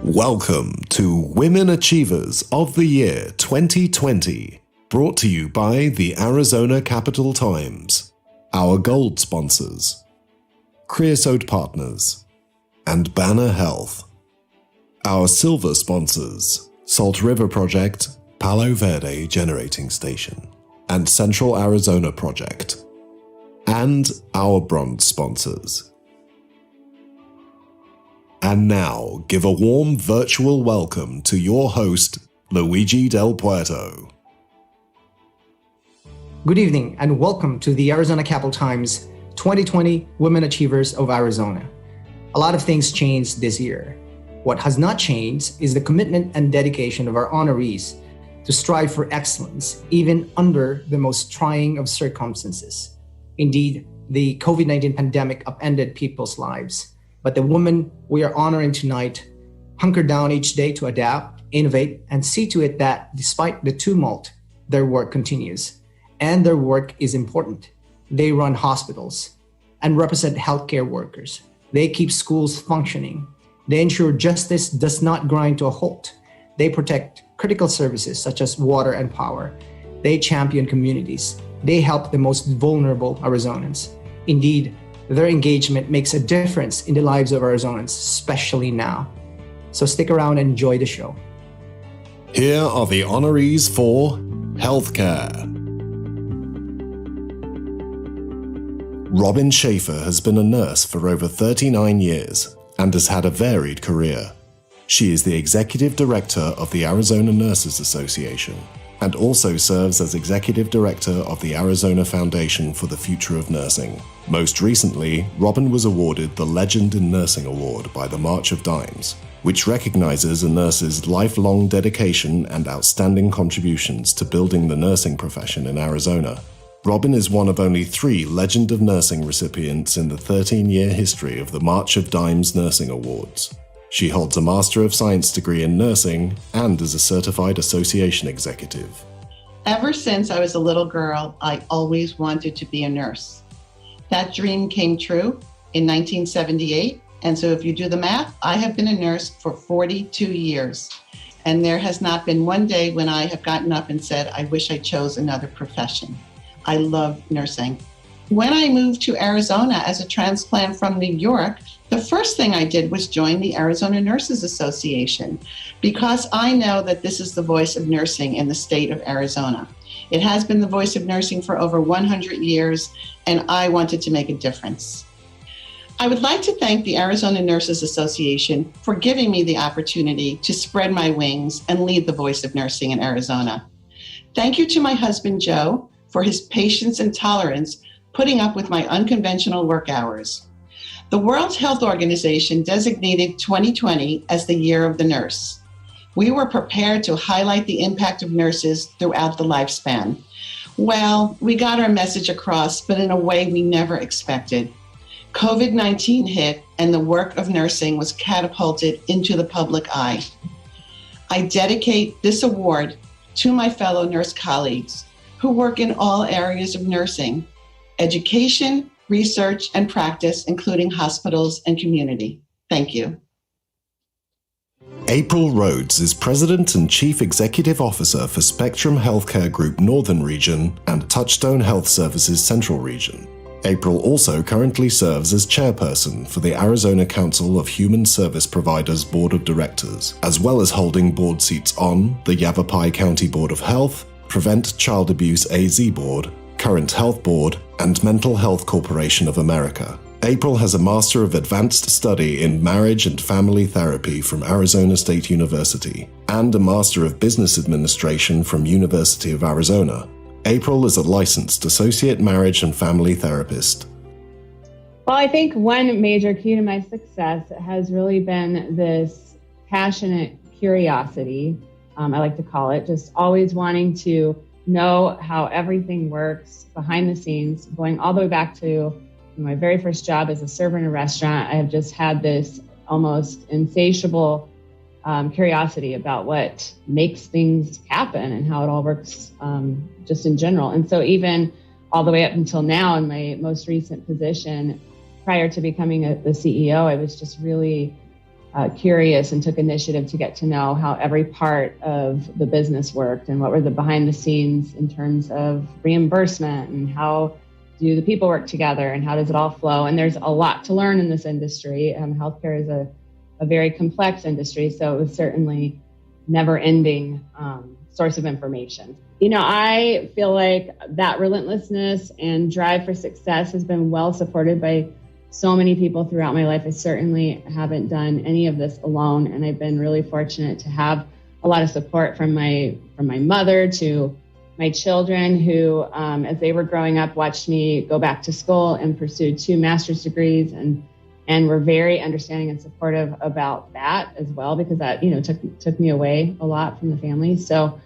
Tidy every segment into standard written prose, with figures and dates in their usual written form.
Welcome to Women Achievers of the Year 2020, brought to you by the Arizona Capital Times, our gold sponsors, Creosote Partners, and Banner Health. Our silver sponsors, Salt River Project, Palo Verde Generating Station, and Central Arizona Project. And our bronze sponsors. And now, give a warm virtual welcome to your host, Luigi Del Puerto. Good evening and welcome to the Arizona Capital Times 2020 Women Achievers of Arizona. A lot of things changed this year. What has not changed is the commitment and dedication of our honorees to strive for excellence, even under the most trying of circumstances. Indeed, the COVID-19 pandemic upended people's lives. But the women we are honoring tonight hunker down each day to adapt, innovate, and see to it that despite the tumult, their work continues. And their work is important. They run hospitals and represent healthcare workers. They keep schools functioning. They ensure justice does not grind to a halt. They protect critical services such as water and power. They champion communities. They help the most vulnerable Arizonans. Indeed, their engagement makes a difference in the lives of Arizonans, especially now. So stick around and enjoy the show. Here are the honorees for healthcare. Robin Schaefer has been a nurse for over 39 years and has had a varied career. She is the Executive Director of the Arizona Nurses Association and also serves as Executive Director of the Arizona Foundation for the Future of Nursing. Most recently, Robin was awarded the Legend in Nursing Award by the March of Dimes, which recognizes a nurse's lifelong dedication and outstanding contributions to building the nursing profession in Arizona. Robin is one of only 3 Legend of Nursing recipients in the 13-year history of the March of Dimes Nursing Awards. She holds a Master of Science degree in nursing and is a certified association executive. Ever since I was a little girl, I always wanted to be a nurse. That dream came true in 1978, and so if you do the math, I have been a nurse for 42 years. And there has not been one day when I have gotten up and said, I wish I chose another profession. I love nursing. When I moved to Arizona as a transplant from New York, the first thing I did was join the Arizona Nurses Association because I know that this is the voice of nursing in the state of Arizona. It has been the voice of nursing for over 100 years, and I wanted to make a difference. I would like to thank the Arizona Nurses Association for giving me the opportunity to spread my wings and lead the voice of nursing in Arizona. Thank you to my husband, Joe, for his patience and tolerance putting up with my unconventional work hours. The World Health Organization designated 2020 as the Year of the Nurse. We were prepared to highlight the impact of nurses throughout the lifespan. Well, we got our message across, but in a way we never expected. COVID-19 hit and the work of nursing was catapulted into the public eye. I dedicate this award to my fellow nurse colleagues who work in all areas of nursing, education, research, and practice, including hospitals and community. Thank you. April Rhodes is President and Chief Executive Officer for Spectrum Healthcare Group Northern Region and Touchstone Health Services Central Region. April also currently serves as chairperson for the Arizona Council of Human Service Providers Board of Directors, as well as holding board seats on the Yavapai County Board of Health, Prevent Child Abuse AZ Board, Current Health Board, and Mental Health Corporation of America. April has a Master of Advanced Study in Marriage and Family Therapy from Arizona State University and a Master of Business Administration from University of Arizona. April is a licensed Associate Marriage and Family Therapist. Well, I think one major key to my success has really been this passionate curiosity, I like to call it, just always wanting to know how everything works behind the scenes, going all the way back to my very first job as a server in a restaurant. I have just had this almost insatiable curiosity about what makes things happen and how it all works just in general. And so even all the way up until now in my most recent position, prior to becoming the CEO, I was just really curious and took initiative to get to know how every part of the business worked and what were the behind the scenes in terms of reimbursement and how do the people work together and how does it all flow. And there's a lot to learn in this industry. Healthcare is a very complex industry, so it was certainly never-ending source of information. I feel like that relentlessness and drive for success has been well supported by so many people throughout my life. I certainly haven't done any of this alone, and I've been really fortunate to have a lot of support from my mother to my children who, as they were growing up, watched me go back to school and pursued 2 master's degrees and were very understanding and supportive about that as well, because that, took me away a lot from the family. So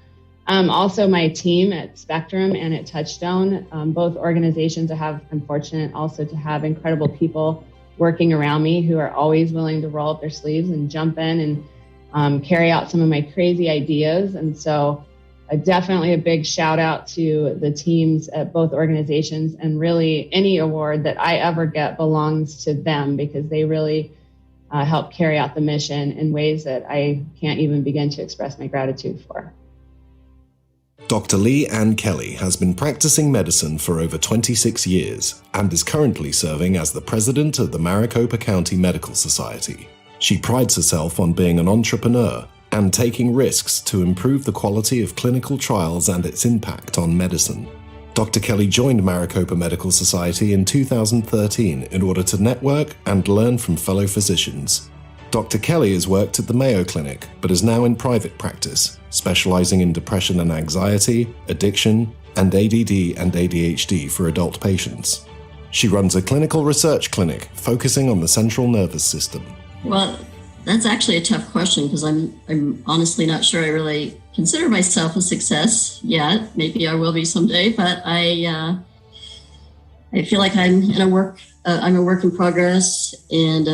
also my team at Spectrum and at Touchstone, both organizations I'm fortunate also to have incredible people working around me who are always willing to roll up their sleeves and jump in and carry out some of my crazy ideas. And so definitely a big shout out to the teams at both organizations, and really any award that I ever get belongs to them because they really help carry out the mission in ways that I can't even begin to express my gratitude for. Dr. Lee Ann Kelly has been practicing medicine for over 26 years and is currently serving as the president of the Maricopa County Medical Society. She prides herself on being an entrepreneur and taking risks to improve the quality of clinical trials and its impact on medicine. Dr. Kelly joined Maricopa Medical Society in 2013 in order to network and learn from fellow physicians. Dr. Kelly has worked at the Mayo Clinic, but is now in private practice, specializing in depression and anxiety, addiction, and ADD and ADHD for adult patients. She runs a clinical research clinic focusing on the central nervous system. Well, that's actually a tough question because I'm honestly not sure I really consider myself a success yet. Maybe I will be someday, but I feel like I'm a work in progress, and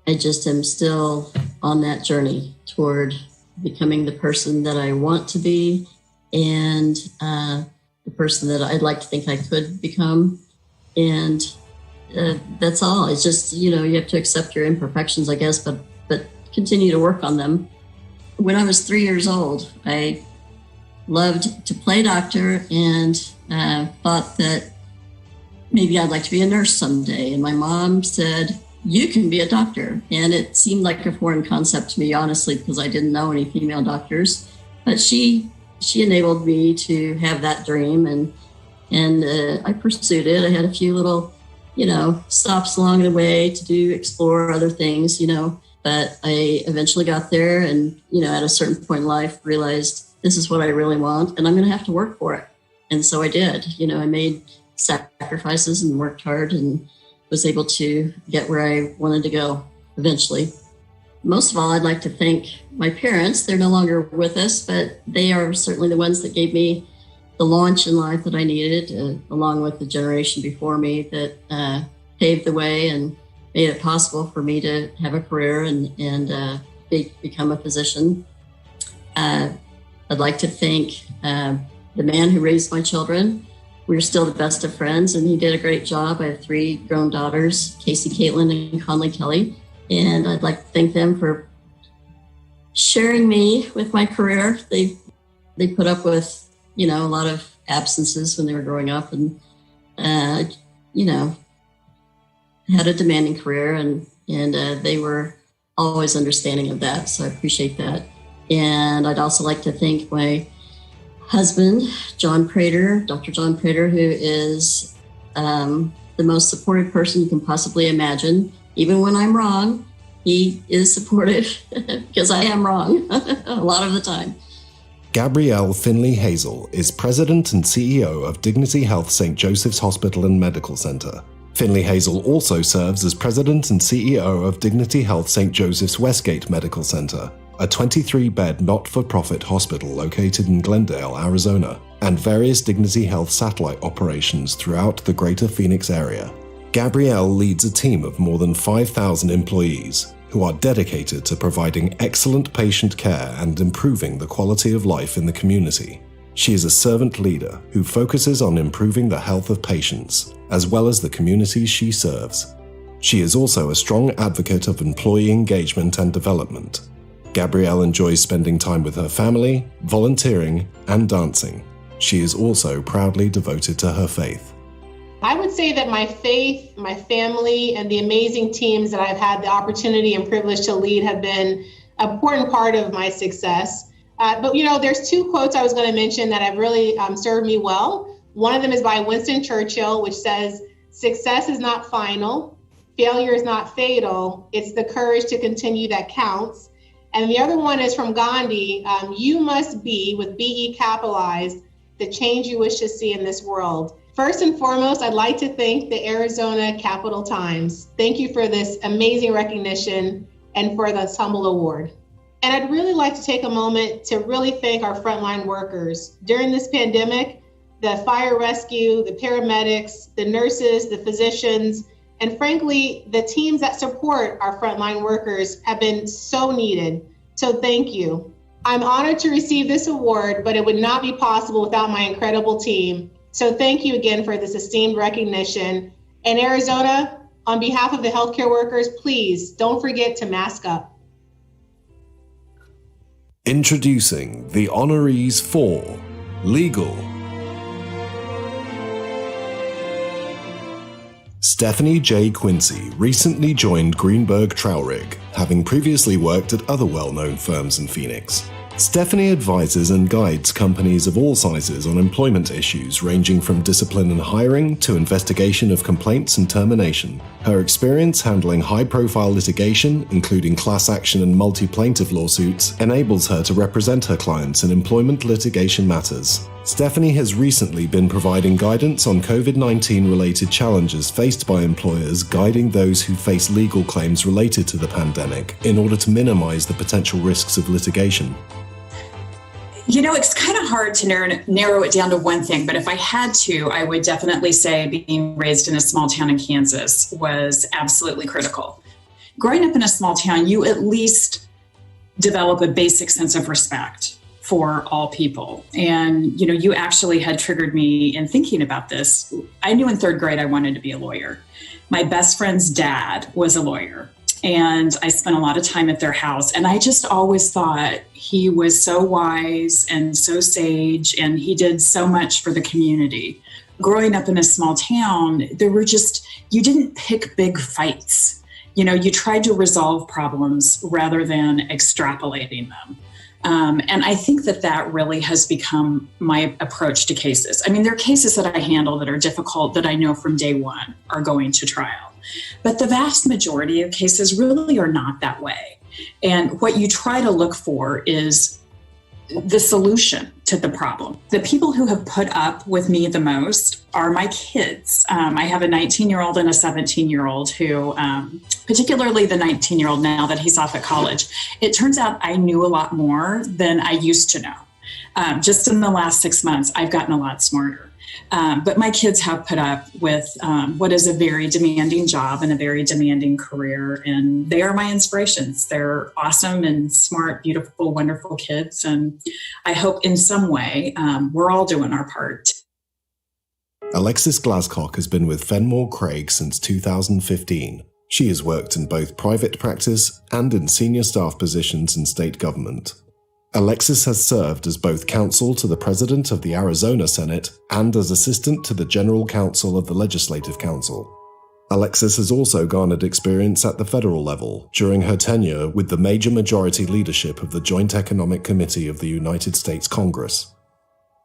I just am still on that journey toward becoming the person that I want to be and the person that I'd like to think I could become. And that's all. It's just, you have to accept your imperfections, I guess, but continue to work on them. When I was 3 years old, I loved to play doctor and thought that maybe I'd like to be a nurse someday. And my mom said, "You can be a doctor." And it seemed like a foreign concept to me, honestly, because I didn't know any female doctors. But she enabled me to have that dream, and I pursued it. I had a few little, stops along the way to explore other things, but I eventually got there and, at a certain point in life, realized this is what I really want and I'm going to have to work for it. And so I did. I made sacrifices and worked hard and was able to get where I wanted to go eventually. Most of all, I'd like to thank my parents. They're no longer with us, but they are certainly the ones that gave me the launch in life that I needed, along with the generation before me that paved the way and made it possible for me to have a career and become a physician. I'd like to thank the man who raised my children. We're still the best of friends, and he did a great job. I have 3 grown daughters, Casey, Caitlin, and Conley Kelly, and I'd like to thank them for sharing me with my career. They put up with, a lot of absences when they were growing up, and had a demanding career, and they were always understanding of that. So I appreciate that. And I'd also like to thank my husband, John Prater, Dr. John Prater, who is the most supportive person you can possibly imagine. Even when I'm wrong, he is supportive because I am wrong a lot of the time. Gabrielle Finley Hazel is President and CEO of Dignity Health St. Joseph's Hospital and Medical Center. Finley Hazel also serves as President and CEO of Dignity Health St. Joseph's Westgate Medical Center, a 23-bed not-for-profit hospital located in Glendale, Arizona, and various Dignity Health satellite operations throughout the greater Phoenix area. Gabrielle leads a team of more than 5,000 employees who are dedicated to providing excellent patient care and improving the quality of life in the community. She is a servant leader who focuses on improving the health of patients, as well as the communities she serves. She is also a strong advocate of employee engagement and development. Gabrielle enjoys spending time with her family, volunteering, and dancing. She is also proudly devoted to her faith. I would say that my faith, my family, and the amazing teams that I've had the opportunity and privilege to lead have been an important part of my success. But there's two quotes I was going to mention that have really served me well. One of them is by Winston Churchill, which says, "Success is not final. Failure is not fatal. It's the courage to continue that counts." And the other one is from Gandhi. "You must be," with B-E capitalized, "the change you wish to see in this world." First and foremost, I'd like to thank the Arizona Capital Times. Thank you for this amazing recognition and for this humble award. And I'd really like to take a moment to really thank our frontline workers. During this pandemic, the fire rescue, the paramedics, the nurses, the physicians, and frankly, the teams that support our frontline workers have been so needed. So thank you. I'm honored to receive this award, but it would not be possible without my incredible team. So thank you again for this esteemed recognition. And Arizona, on behalf of the healthcare workers, please don't forget to mask up. Introducing the honorees for Legal. Stephanie J. Quincy recently joined Greenberg Traurig, having previously worked at other well-known firms in Phoenix. Stephanie advises and guides companies of all sizes on employment issues ranging from discipline and hiring to investigation of complaints and termination. Her experience handling high-profile litigation, including class action and multi-plaintiff lawsuits, enables her to represent her clients in employment litigation matters. Stephanie has recently been providing guidance on COVID-19 related challenges faced by employers, guiding those who face legal claims related to the pandemic in order to minimize the potential risks of litigation. It's kind of hard to narrow it down to one thing, but if I had to, I would definitely say being raised in a small town in Kansas was absolutely critical. Growing up in a small town, you at least develop a basic sense of respect for all people. And, you actually had triggered me in thinking about this. I knew in third grade I wanted to be a lawyer. My best friend's dad was a lawyer. And I spent a lot of time at their house. And I just always thought he was so wise and so sage, and he did so much for the community. Growing up in a small town, you didn't pick big fights. You tried to resolve problems rather than extrapolating them. And I think that really has become my approach to cases. I mean, there are cases that I handle that are difficult that I know from day one are going to trial. But the vast majority of cases really are not that way. And what you try to look for is the solution to the problem. The people who have put up with me the most are my kids. I have a 19-year-old and a 17-year-old who, particularly the 19-year-old now that he's off at college, it turns out I knew a lot more than I used to know. Just in the last 6 months, I've gotten a lot smarter. But my kids have put up with what is a very demanding job and a very demanding career, and they are my inspirations. They're awesome and smart, beautiful, wonderful kids, and I hope in some way we're all doing our part. Alexis Glascock has been with Fenmore Craig since 2015. She has worked in both private practice and in senior staff positions in state government. Alexis has served as both counsel to the President of the Arizona Senate and as assistant to the General Counsel of the Legislative Council. Alexis has also garnered experience at the federal level during her tenure with the major majority leadership of the Joint Economic Committee of the United States Congress.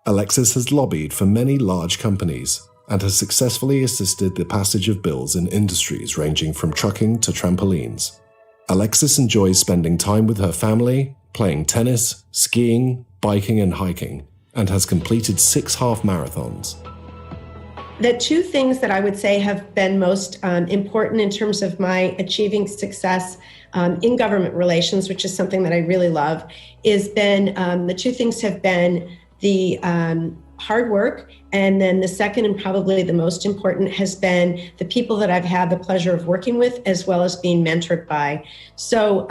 Alexis has lobbied for many large companies and has successfully assisted the passage of bills in industries ranging from trucking to trampolines. Alexis enjoys spending time with her family, playing tennis, skiing, biking and hiking, and has completed 6 half marathons. The two things that I would say have been most important in terms of my achieving success in government relations, which is something that I really love, the two things have been the hard work, and then the second and probably the most important has been the people that I've had the pleasure of working with as well as being mentored by. So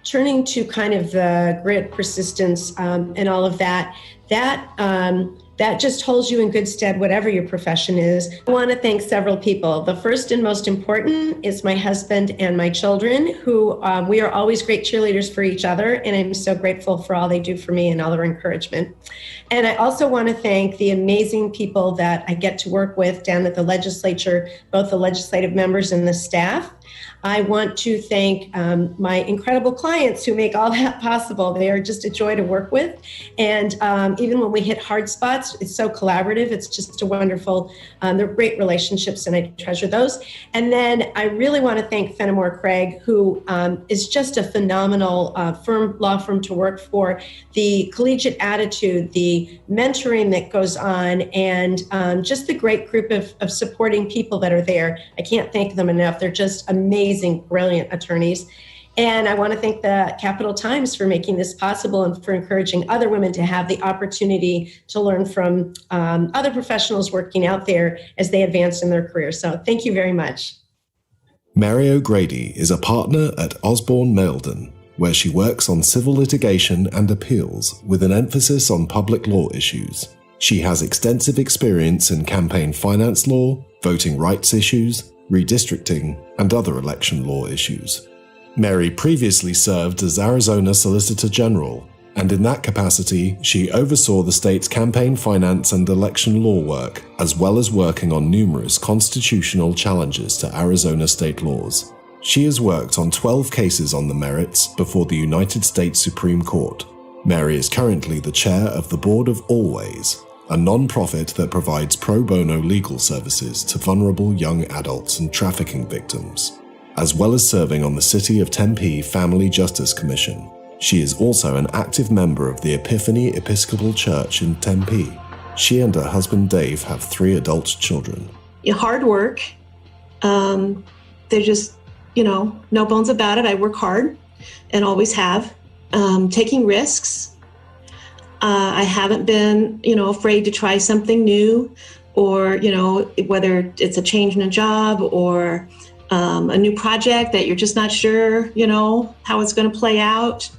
turning to kind of the grit, persistence, and all of that that just holds you in good stead, whatever your profession is. I want to thank several people. The first and most important is my husband and my children, who we are always great cheerleaders for each other. And I'm so grateful for all they do for me and all their encouragement. And I also want to thank the amazing people that I get to work with down at the legislature, both the legislative members and the staff. I want to thank my incredible clients who make all that possible. They are just a joy to work with. And even when we hit hard spots, it's so collaborative. It's just a wonderful, they're great relationships, and I treasure those. And then I really want to thank Fenimore Craig, who is just a phenomenal law firm to work for. The collegiate attitude, the mentoring that goes on, and just the great group of supporting people that are there. I can't thank them enough. They're just amazing, brilliant attorneys. And I want to thank the Capital Times for making this possible and for encouraging other women to have the opportunity to learn from other professionals working out there as they advance in their career. So thank you very much. Mary O'Grady is a partner at Osborne Mailden, where she works on civil litigation and appeals with an emphasis on public law issues. She has extensive experience in campaign finance law, voting rights issues, redistricting, and other election law issues. Mary previously served as Arizona Solicitor General, and in that capacity, she oversaw the state's campaign finance and election law work, as well as working on numerous constitutional challenges to Arizona state laws. She has worked on 12 cases on the merits before the United States Supreme Court. Mary is currently the chair of the board of Always, a non-profit that provides pro bono legal services to vulnerable young adults and trafficking victims, as well as serving on the City of Tempe Family Justice Commission. She is also an active member of the Epiphany Episcopal Church in Tempe. She and her husband Dave have 3 adult children. Hard work. They're just, no bones about it. I work hard and always have. Taking risks. I haven't been, afraid to try something new, or, whether it's a change in a job or a new project that you're just not sure, how it's going to play out.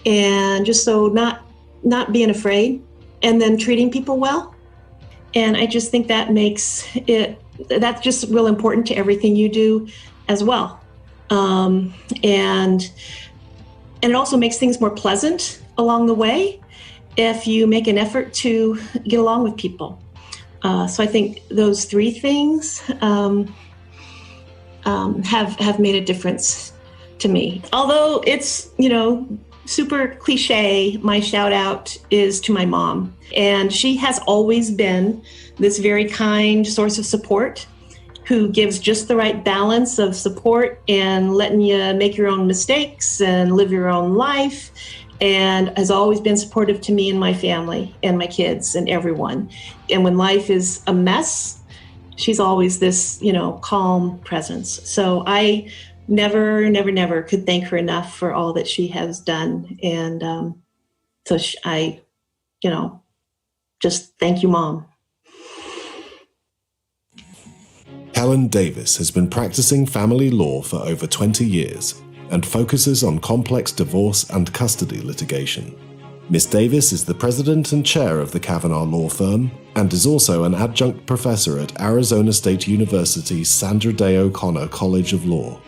And just so not being afraid, and then treating people well. And I just think that that's just real important to everything you do as well. And it also makes things more pleasant along the way if you make an effort to get along with people. So I think those 3 things have made a difference to me. Although it's, super cliche, my shout out is to my mom. And she has always been this very kind source of support, who gives just the right balance of support and letting you make your own mistakes and live your own life, and has always been supportive to me and my family and my kids and everyone. And when life is a mess, she's always this, calm presence. So I never could thank her enough for all that she has done. And so I just thank you, Mom. Helen Davis has been practicing family law for over 20 years and focuses on complex divorce and custody litigation. Ms. Davis is the president and chair of the Kavanaugh Law Firm and is also an adjunct professor at Arizona State University's Sandra Day O'Connor College of Law.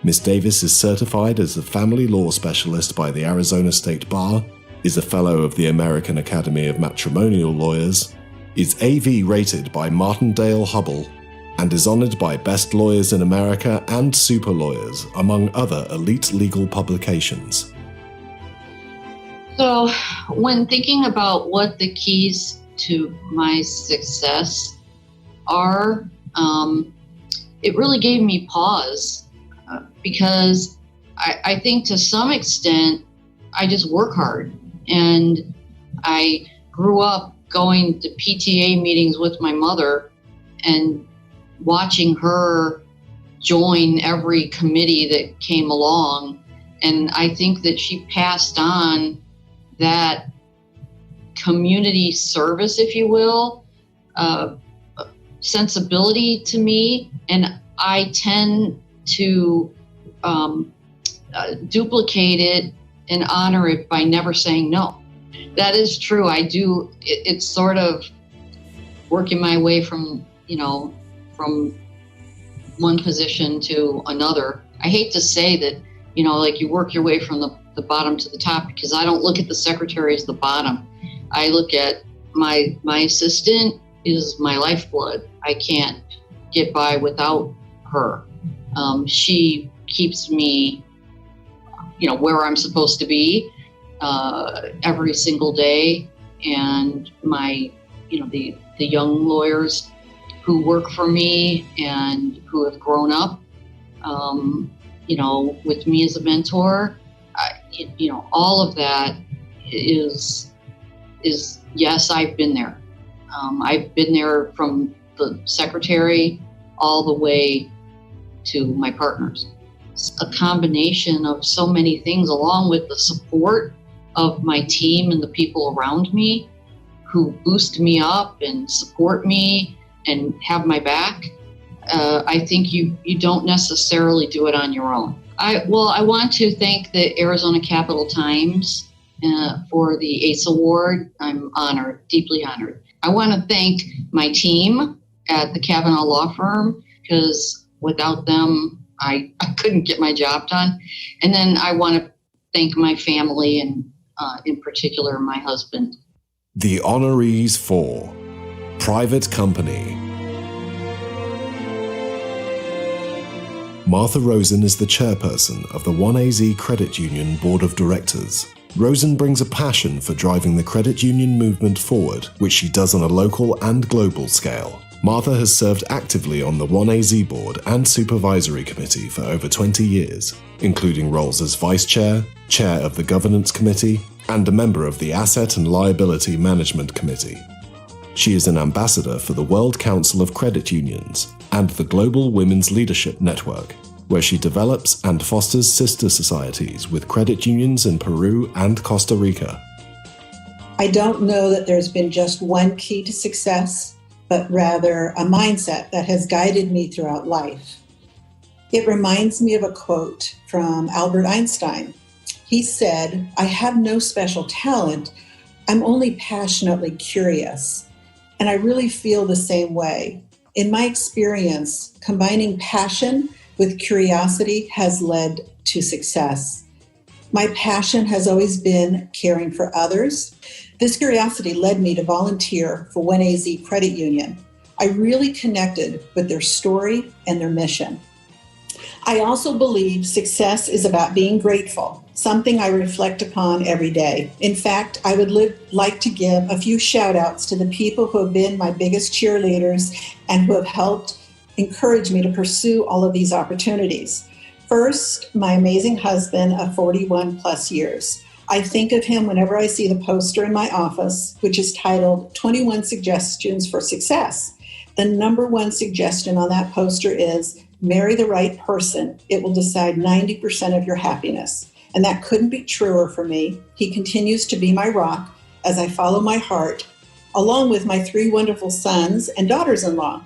Ms. Davis is certified as a family law specialist by the Arizona State Bar, is a fellow of the American Academy of Matrimonial Lawyers, is AV rated by Martindale-Hubbell, and is honored by Best Lawyers in America and Super Lawyers, among other elite legal publications. So, when thinking about what the keys to my success are, it really gave me pause, because I think to some extent, I just work hard. And I grew up going to PTA meetings with my mother and watching her join every committee that came along. And I think that she passed on that community service, if you will, sensibility to me. And I tend to duplicate it and honor it by never saying no. That is true. I do. It's sort of working my way from one position to another. I hate to say that, like you work your way from the bottom to the top, because I don't look at the secretary as the bottom. I look at my assistant is my lifeblood. I can't get by without her. She keeps me, where I'm supposed to be every single day. And my, the young lawyers who work for me and who have grown up, with me as a mentor, all of that is yes, I've been there. I've been there from the secretary all the way to my partners. It's a combination of so many things, along with the support of my team and the people around me who boost me up and support me and have my back. I think you don't necessarily do it on your own. I want to thank the Arizona Capital Times for the ACE Award. I'm honored, deeply honored. I want to thank my team at the Kavanaugh Law Firm, because without them, I couldn't get my job done. And then I want to thank my family and in particular, my husband. The honorees for Private Company. Martha Rosen is the chairperson of the 1AZ Credit Union Board of Directors. Rosen brings a passion for driving the credit union movement forward, which she does on a local and global scale. Martha has served actively on the 1AZ board and supervisory committee for over 20 years, including roles as vice chair, chair of the governance committee, and a member of the Asset and Liability Management Committee. She is an ambassador for the World Council of Credit Unions and the Global Women's Leadership Network, where she develops and fosters sister societies with credit unions in Peru and Costa Rica. I don't know that there's been just one key to success, but rather a mindset that has guided me throughout life. It reminds me of a quote from Albert Einstein. He said, "I have no special talent, I'm only passionately curious." And I really feel the same way. In my experience, combining passion with curiosity has led to success. My passion has always been caring for others. This curiosity led me to volunteer for 1AZ Credit Union. I really connected with their story and their mission. I also believe success is about being grateful, something I reflect upon every day. In fact, I would like to give a few shout outs to the people who have been my biggest cheerleaders and who have helped encourage me to pursue all of these opportunities. First, my amazing husband of 41 plus years. I think of him whenever I see the poster in my office, which is titled 21 Suggestions for Success. The number one suggestion on that poster is marry the right person. It will decide 90% of your happiness. And that couldn't be truer for me. He continues to be my rock as I follow my heart, along with my 3 wonderful sons and daughters-in-law.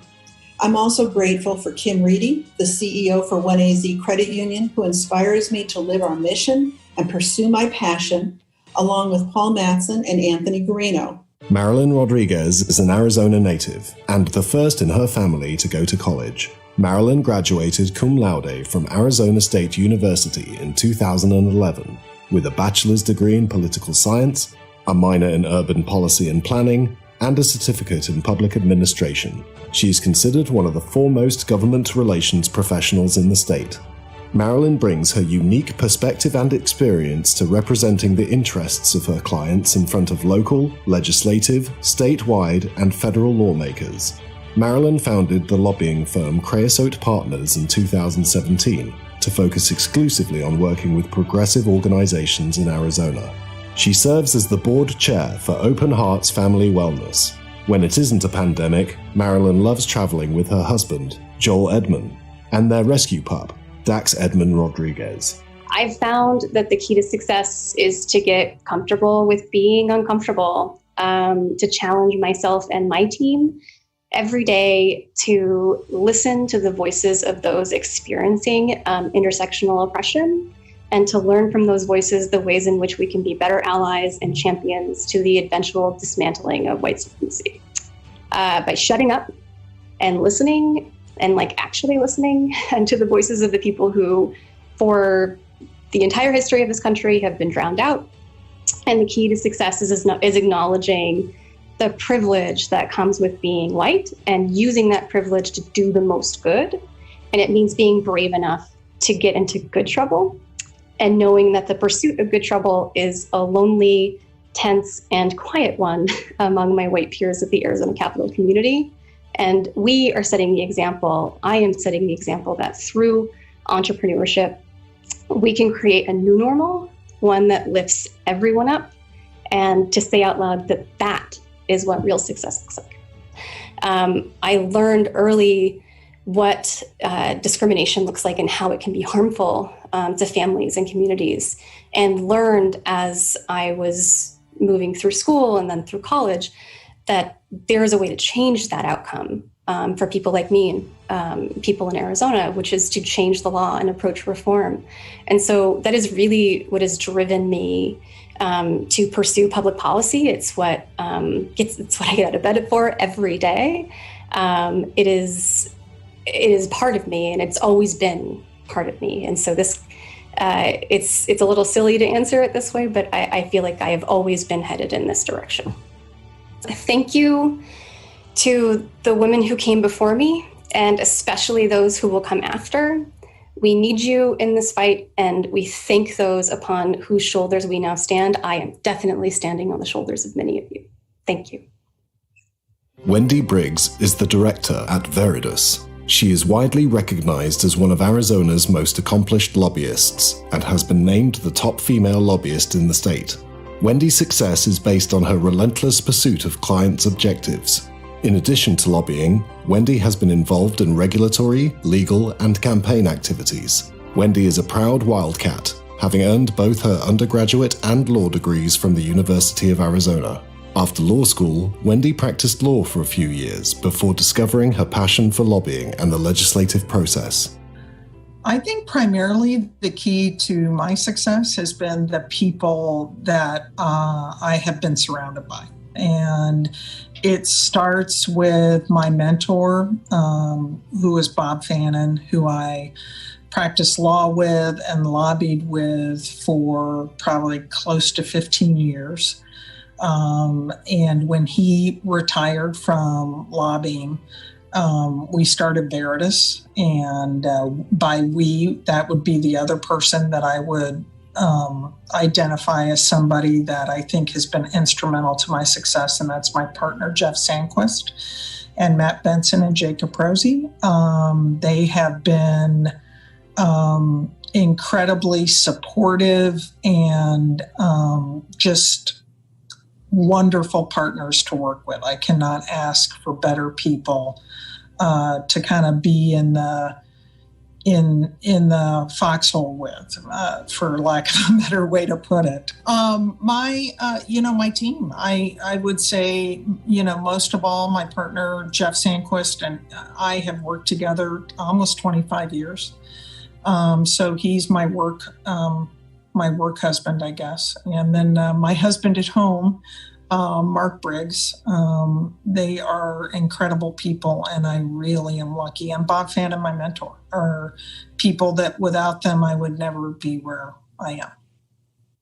I'm also grateful for Kim Reedy, the CEO for 1AZ Credit Union, who inspires me to live our mission and pursue my passion, along with Paul Matson and Anthony Garino. Marilyn Rodriguez is an Arizona native and the first in her family to go to college. Marilyn graduated cum laude from Arizona State University in 2011 with a bachelor's degree in political science, a minor in urban policy and planning, and a certificate in public administration. She is considered one of the foremost government relations professionals in the state. Marilyn brings her unique perspective and experience to representing the interests of her clients in front of local, legislative, statewide, and federal lawmakers. Marilyn founded the lobbying firm Creosote Partners in 2017 to focus exclusively on working with progressive organizations in Arizona. She serves as the board chair for Open Hearts Family Wellness. When it isn't a pandemic, Marilyn loves traveling with her husband, Joel Edmond, and their rescue pup, Dax Edmond Rodriguez. I've found that the key to success is to get comfortable with being uncomfortable, to challenge myself and my team every day, to listen to the voices of those experiencing intersectional oppression, and to learn from those voices the ways in which we can be better allies and champions to the eventual dismantling of white supremacy. by shutting up and listening and actually listening and to the voices of the people who for the entire history of this country have been drowned out. And the key to success is acknowledging the privilege that comes with being white and using that privilege to do the most good. And it means being brave enough to get into good trouble and knowing that the pursuit of good trouble is a lonely, tense, and quiet one among my white peers at the Arizona Capital community. And we are setting the example, I am setting the example that through entrepreneurship, we can create a new normal, one that lifts everyone up, and to say out loud that that is what real success looks like. I learned early what discrimination looks like and how it can be harmful to families and communities, and learned as I was moving through school and then through college that there is a way to change that outcome for people like me and people in Arizona, which is to change the law and approach reform. And so that is really what has driven me to pursue public policy. It's what it's what I get out of bed for every day. It is part of me, and it's always been part of me. And so this, it's a little silly to answer it this way, but I feel like I have always been headed in this direction. Thank you to the women who came before me, and especially those who will come after. We need you in this fight, and we thank those upon whose shoulders we now stand. I am definitely standing on the shoulders of many of you. Thank you. Wendy Briggs is the director at Veridus. She is widely recognized as one of Arizona's most accomplished lobbyists and has been named the top female lobbyist in the state. Wendy's success is based on her relentless pursuit of clients' objectives. In addition to lobbying, Wendy has been involved in regulatory, legal, and campaign activities. Wendy is a proud Wildcat, having earned both her undergraduate and law degrees from the University of Arizona. After law school, Wendy practiced law for a few years before discovering her passion for lobbying and the legislative process. I think primarily the key to my success has been the people that I have been surrounded by. And it starts with my mentor, who is Bob Fannin, who I practiced law with and lobbied with for probably close to 15 years. And when he retired from lobbying, we started Veridus, and by we, that would be the other person that I would identify as somebody that I think has been instrumental to my success, and that's my partner, Jeff Sandquist, and Matt Benson and Jacob Rosie. They have been incredibly supportive and just wonderful partners to work with. I cannot ask for better people to kind of be in the foxhole with, for lack of a better way to put it. My team, I would say, most of all, my partner, Jeff Sandquist, and I have worked together almost 25 years. So he's my work husband, I guess. And then my husband at home, Mark Briggs. They are incredible people, and I really am lucky. And Bob Fannin, my mentor, are people that without them, I would never be where I am.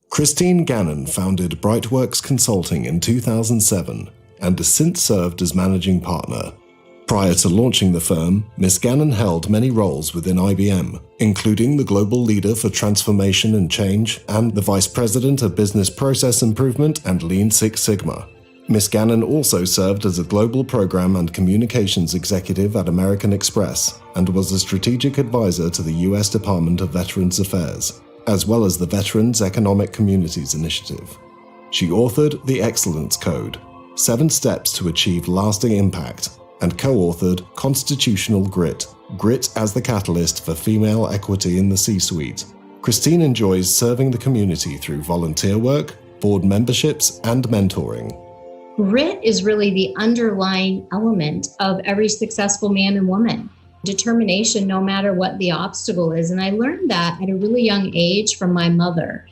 Christine Gannon founded Brightworks Consulting in 2007 and has since served as managing partner. Prior to launching the firm, Ms. Gannon held many roles within IBM, including the global leader for transformation and change and the vice president of business process improvement and Lean Six Sigma. Ms. Gannon also served as a global program and communications executive at American Express and was a strategic advisor to the U.S. Department of Veterans Affairs, as well as the Veterans Economic Communities Initiative. She authored The Excellence Code, 7 Steps to Achieve Lasting Impact, and co-authored Constitutional Grit, Grit as the Catalyst for Female Equity in the C-Suite. Christine enjoys serving the community through volunteer work, board memberships, and mentoring. Grit is really the underlying element of every successful man and woman. Determination, no matter what the obstacle is. And I learned that at a really young age from my mother.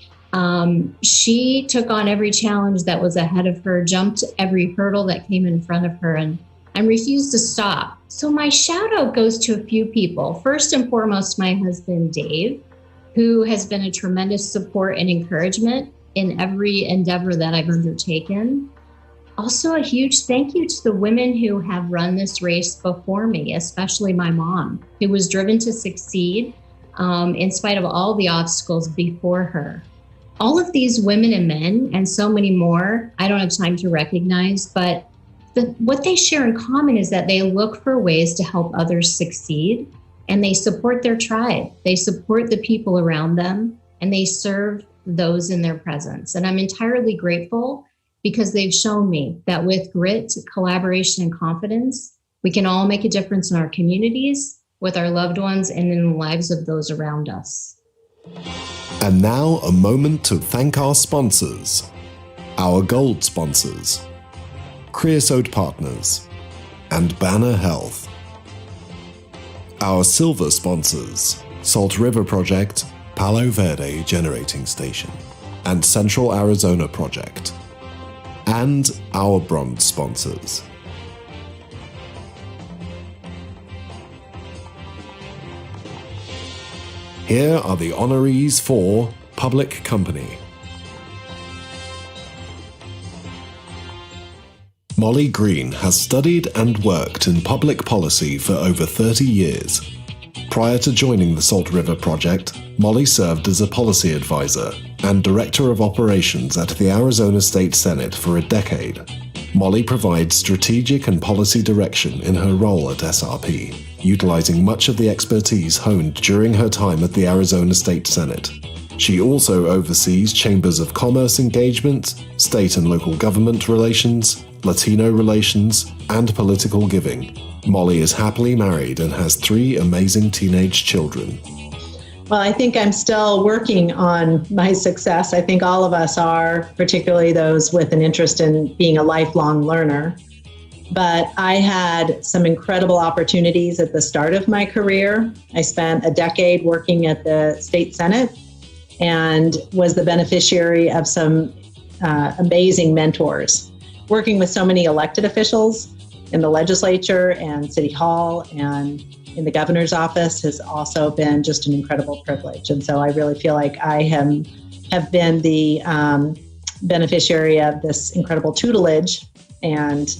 She took on every challenge that was ahead of her, jumped every hurdle that came in front of her. And and refuse to stop. So my shout out goes to a few people. First and foremost, my husband, Dave, who has been a tremendous support and encouragement in every endeavor that I've undertaken. Also, a huge thank you to the women who have run this race before me, especially my mom, who was driven to succeed in spite of all the obstacles before her. All of these women and men, and so many more, I don't have time to recognize, but what they share in common is that they look for ways to help others succeed, and they support their tribe. They support the people around them, and they serve those in their presence. And I'm entirely grateful because they've shown me that with grit, collaboration, and confidence, we can all make a difference in our communities, with our loved ones, and in the lives of those around us. And now a moment to thank our sponsors. Our gold sponsors, Creosote Partners and Banner Health. Our silver sponsors, Salt River Project, Palo Verde Generating Station, and Central Arizona Project. And our bronze sponsors. Here are the honorees for Public Company. Molly Green has studied and worked in public policy for over 30 years. Prior to joining the Salt River Project, Molly served as a policy advisor and director of operations at the Arizona State Senate for a decade. Molly provides strategic and policy direction in her role at SRP, utilizing much of the expertise honed during her time at the Arizona State Senate. She also oversees chambers of commerce engagement, state and local government relations, Latino relations, and political giving. Molly is happily married and has 3 amazing teenage children. Well, I think I'm still working on my success. I think all of us are, particularly those with an interest in being a lifelong learner. But I had some incredible opportunities at the start of my career. I spent a decade working at the state Senate and was the beneficiary of some amazing mentors. Working with so many elected officials in the legislature and city hall and in the governor's office has also been just an incredible privilege. And so I really feel like I have been the beneficiary of this incredible tutelage, and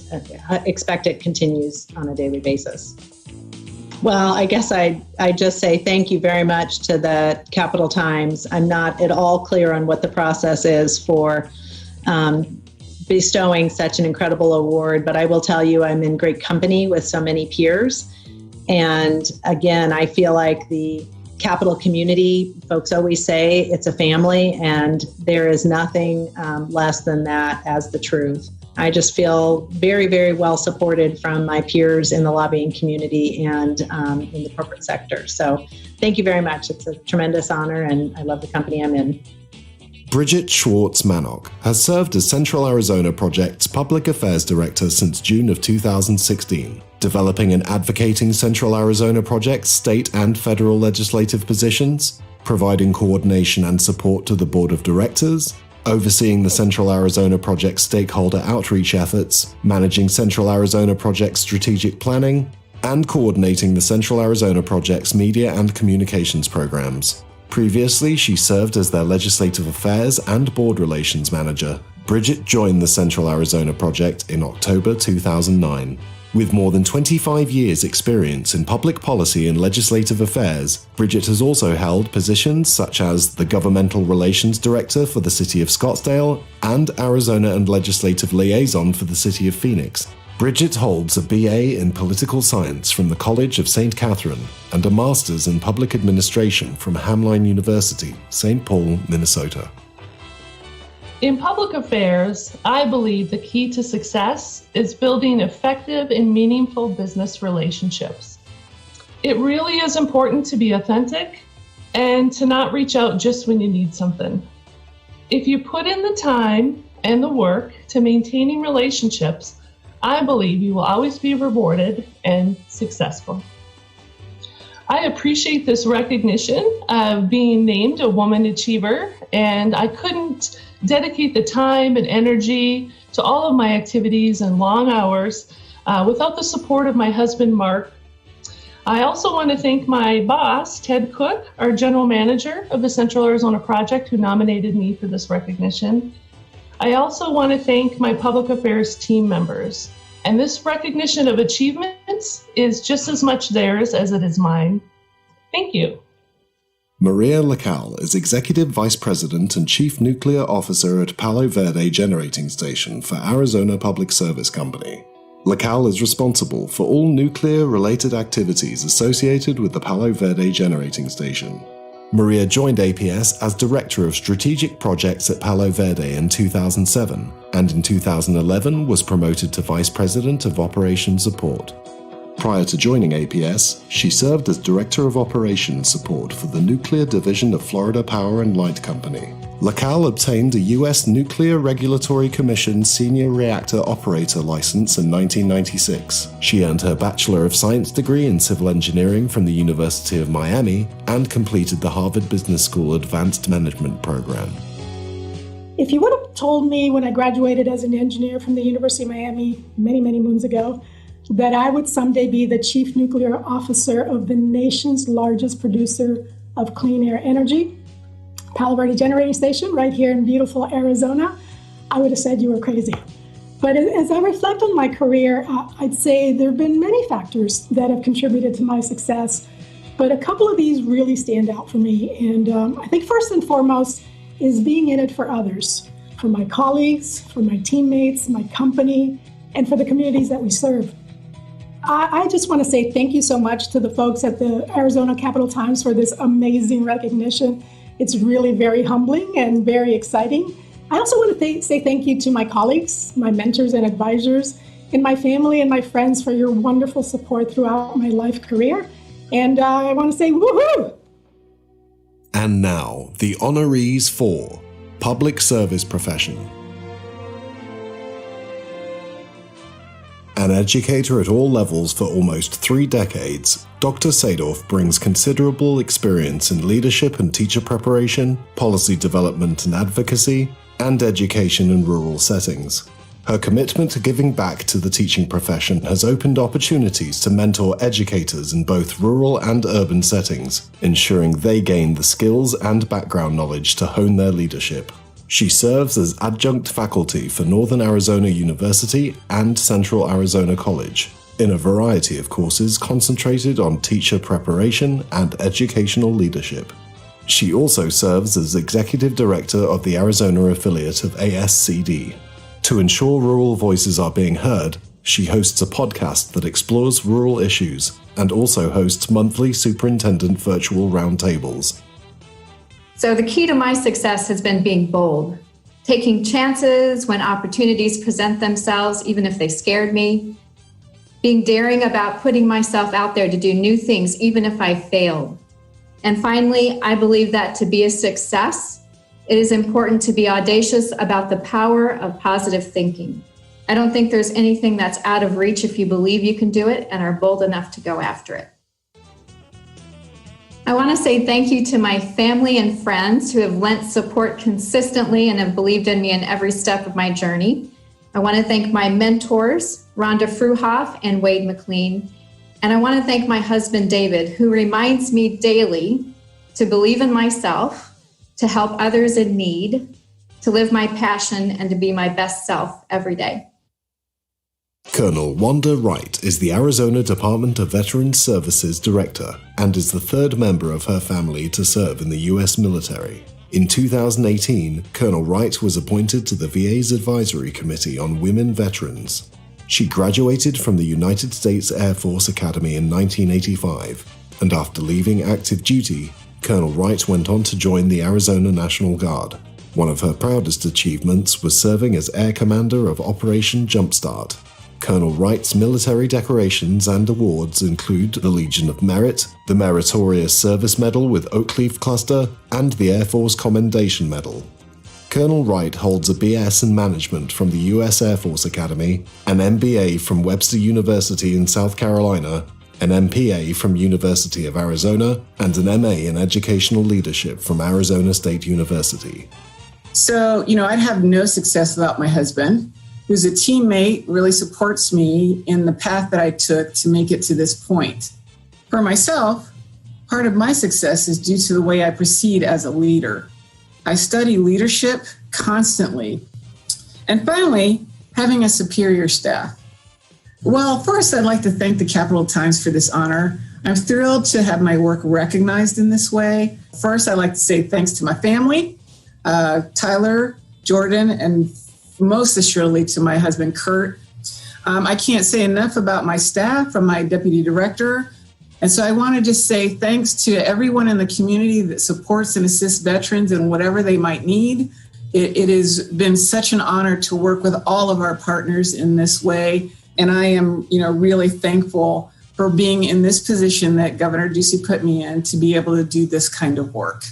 expect it continues on a daily basis. Well, I guess I just say thank you very much to the Capital Times. I'm not at all clear on what the process is for bestowing such an incredible award, but I will tell you I'm in great company with so many peers. And again, I feel like the Capital community, folks always say it's a family, and there is nothing less than that as the truth. I just feel very, very well supported from my peers in the lobbying community and in the corporate sector. So thank you very much. It's a tremendous honor, and I love the company I'm in. Bridget Schwartz-Manock has served as Central Arizona Project's Public Affairs Director since June of 2016, developing and advocating Central Arizona Project's state and federal legislative positions, providing coordination and support to the Board of Directors, overseeing the Central Arizona Project stakeholder outreach efforts, managing Central Arizona Project's strategic planning, and coordinating the Central Arizona Project's media and communications programs. Previously, she served as their Legislative Affairs and Board Relations Manager. Bridget joined the Central Arizona Project in October 2009. With more than 25 years' experience in public policy and legislative affairs, Bridget has also held positions such as the Governmental Relations Director for the City of Scottsdale and Arizona and Legislative Liaison for the City of Phoenix. Bridget holds a BA in Political Science from the College of St. Catherine and a Master's in Public Administration from Hamline University, St. Paul, Minnesota. In public affairs, I believe the key to success is building effective and meaningful business relationships. It really is important to be authentic and to not reach out just when you need something. If you put in the time and the work to maintaining relationships, I believe you will always be rewarded and successful. I appreciate this recognition of being named a Woman Achiever, and I couldn't dedicate the time and energy to all of my activities and long hours without the support of my husband, Mark. I also want to thank my boss, Ted Cook, our general manager of the Central Arizona Project, who nominated me for this recognition. I also want to thank my public affairs team members. And this recognition of achievements is just as much theirs as it is mine. Thank you. Maria Lacal is Executive Vice President and Chief Nuclear Officer at Palo Verde Generating Station for Arizona Public Service Company. Lacal is responsible for all nuclear-related activities associated with the Palo Verde Generating Station. Maria joined APS as Director of Strategic Projects at Palo Verde in 2007, and in 2011 was promoted to Vice President of Operations Support. Prior to joining APS, she served as Director of Operations Support for the Nuclear Division of Florida Power and Light Company. Lacal obtained a U.S. Nuclear Regulatory Commission Senior Reactor Operator license in 1996. She earned her Bachelor of Science degree in Civil Engineering from the University of Miami and completed the Harvard Business School Advanced Management Program. If you would have told me when I graduated as an engineer from the University of Miami many, many moons ago that I would someday be the Chief Nuclear Officer of the nation's largest producer of clean air energy, Palo Verde Generating Station, right here in beautiful Arizona, I would have said you were crazy. But as I reflect on my career, I'd say there have been many factors that have contributed to my success, but a couple of these really stand out for me. And I think first and foremost is being in it for others, for my colleagues, for my teammates, my company, and for the communities that we serve. I just want to say thank you so much to the folks at the Arizona Capital Times for this amazing recognition. It's really very humbling and very exciting. I also want to say thank you to my colleagues, my mentors and advisors, and my family and my friends for your wonderful support throughout my life career. And I want to say woohoo! And now, the honorees for Public Service Profession. An educator at all levels for almost 3 decades, Dr. Sadorf brings considerable experience in leadership and teacher preparation, policy development and advocacy, and education in rural settings. Her commitment to giving back to the teaching profession has opened opportunities to mentor educators in both rural and urban settings, ensuring they gain the skills and background knowledge to hone their leadership. She serves as adjunct faculty for Northern Arizona University and Central Arizona College, in a variety of courses concentrated on teacher preparation and educational leadership. She also serves as Executive Director of the Arizona affiliate of ASCD. To ensure rural voices are being heard, she hosts a podcast that explores rural issues and also hosts monthly superintendent virtual roundtables. So the key to my success has been being bold, taking chances when opportunities present themselves, even if they scared me, being daring about putting myself out there to do new things, even if I failed. And finally, I believe that to be a success, it is important to be audacious about the power of positive thinking. I don't think there's anything that's out of reach if you believe you can do it and are bold enough to go after it. I want to say thank you to my family and friends who have lent support consistently and have believed in me in every step of my journey. I want to thank my mentors, Rhonda Fruhoff and Wade McLean. And I want to thank my husband, David, who reminds me daily to believe in myself, to help others in need, to live my passion, and to be my best self every day. Colonel Wanda Wright is the Arizona Department of Veterans Services Director and is the 3rd member of her family to serve in the U.S. military. In 2018, Colonel Wright was appointed to the VA's Advisory Committee on Women Veterans. She graduated from the United States Air Force Academy in 1985, and after leaving active duty, Colonel Wright went on to join the Arizona National Guard. One of her proudest achievements was serving as Air Commander of Operation Jumpstart. Colonel Wright's military decorations and awards include the Legion of Merit, the Meritorious Service Medal with Oak Leaf Cluster, and the Air Force Commendation Medal. Colonel Wright holds a BS in Management from the U.S. Air Force Academy, an MBA from Webster University in South Carolina, an MPA from University of Arizona, and an MA in Educational Leadership from Arizona State University. So, I'd have no success without my husband. who's a teammate, really supports me in the path that I took to make it to this point. For myself, part of my success is due to the way I proceed as a leader. I study leadership constantly. And finally, having a superior staff. Well, first, I'd like to thank the Capital Times for this honor. I'm thrilled to have my work recognized in this way. First, I'd like to say thanks to my family, Tyler, Jordan, and most assuredly to my husband, Kurt. I can't say enough about my staff, from my deputy director. And so I want to just say thanks to everyone in the community that supports and assists veterans in whatever they might need. It has been such an honor to work with all of our partners in this way. And I am, really thankful for being in this position that Governor Ducey put me in to be able to do this kind of work.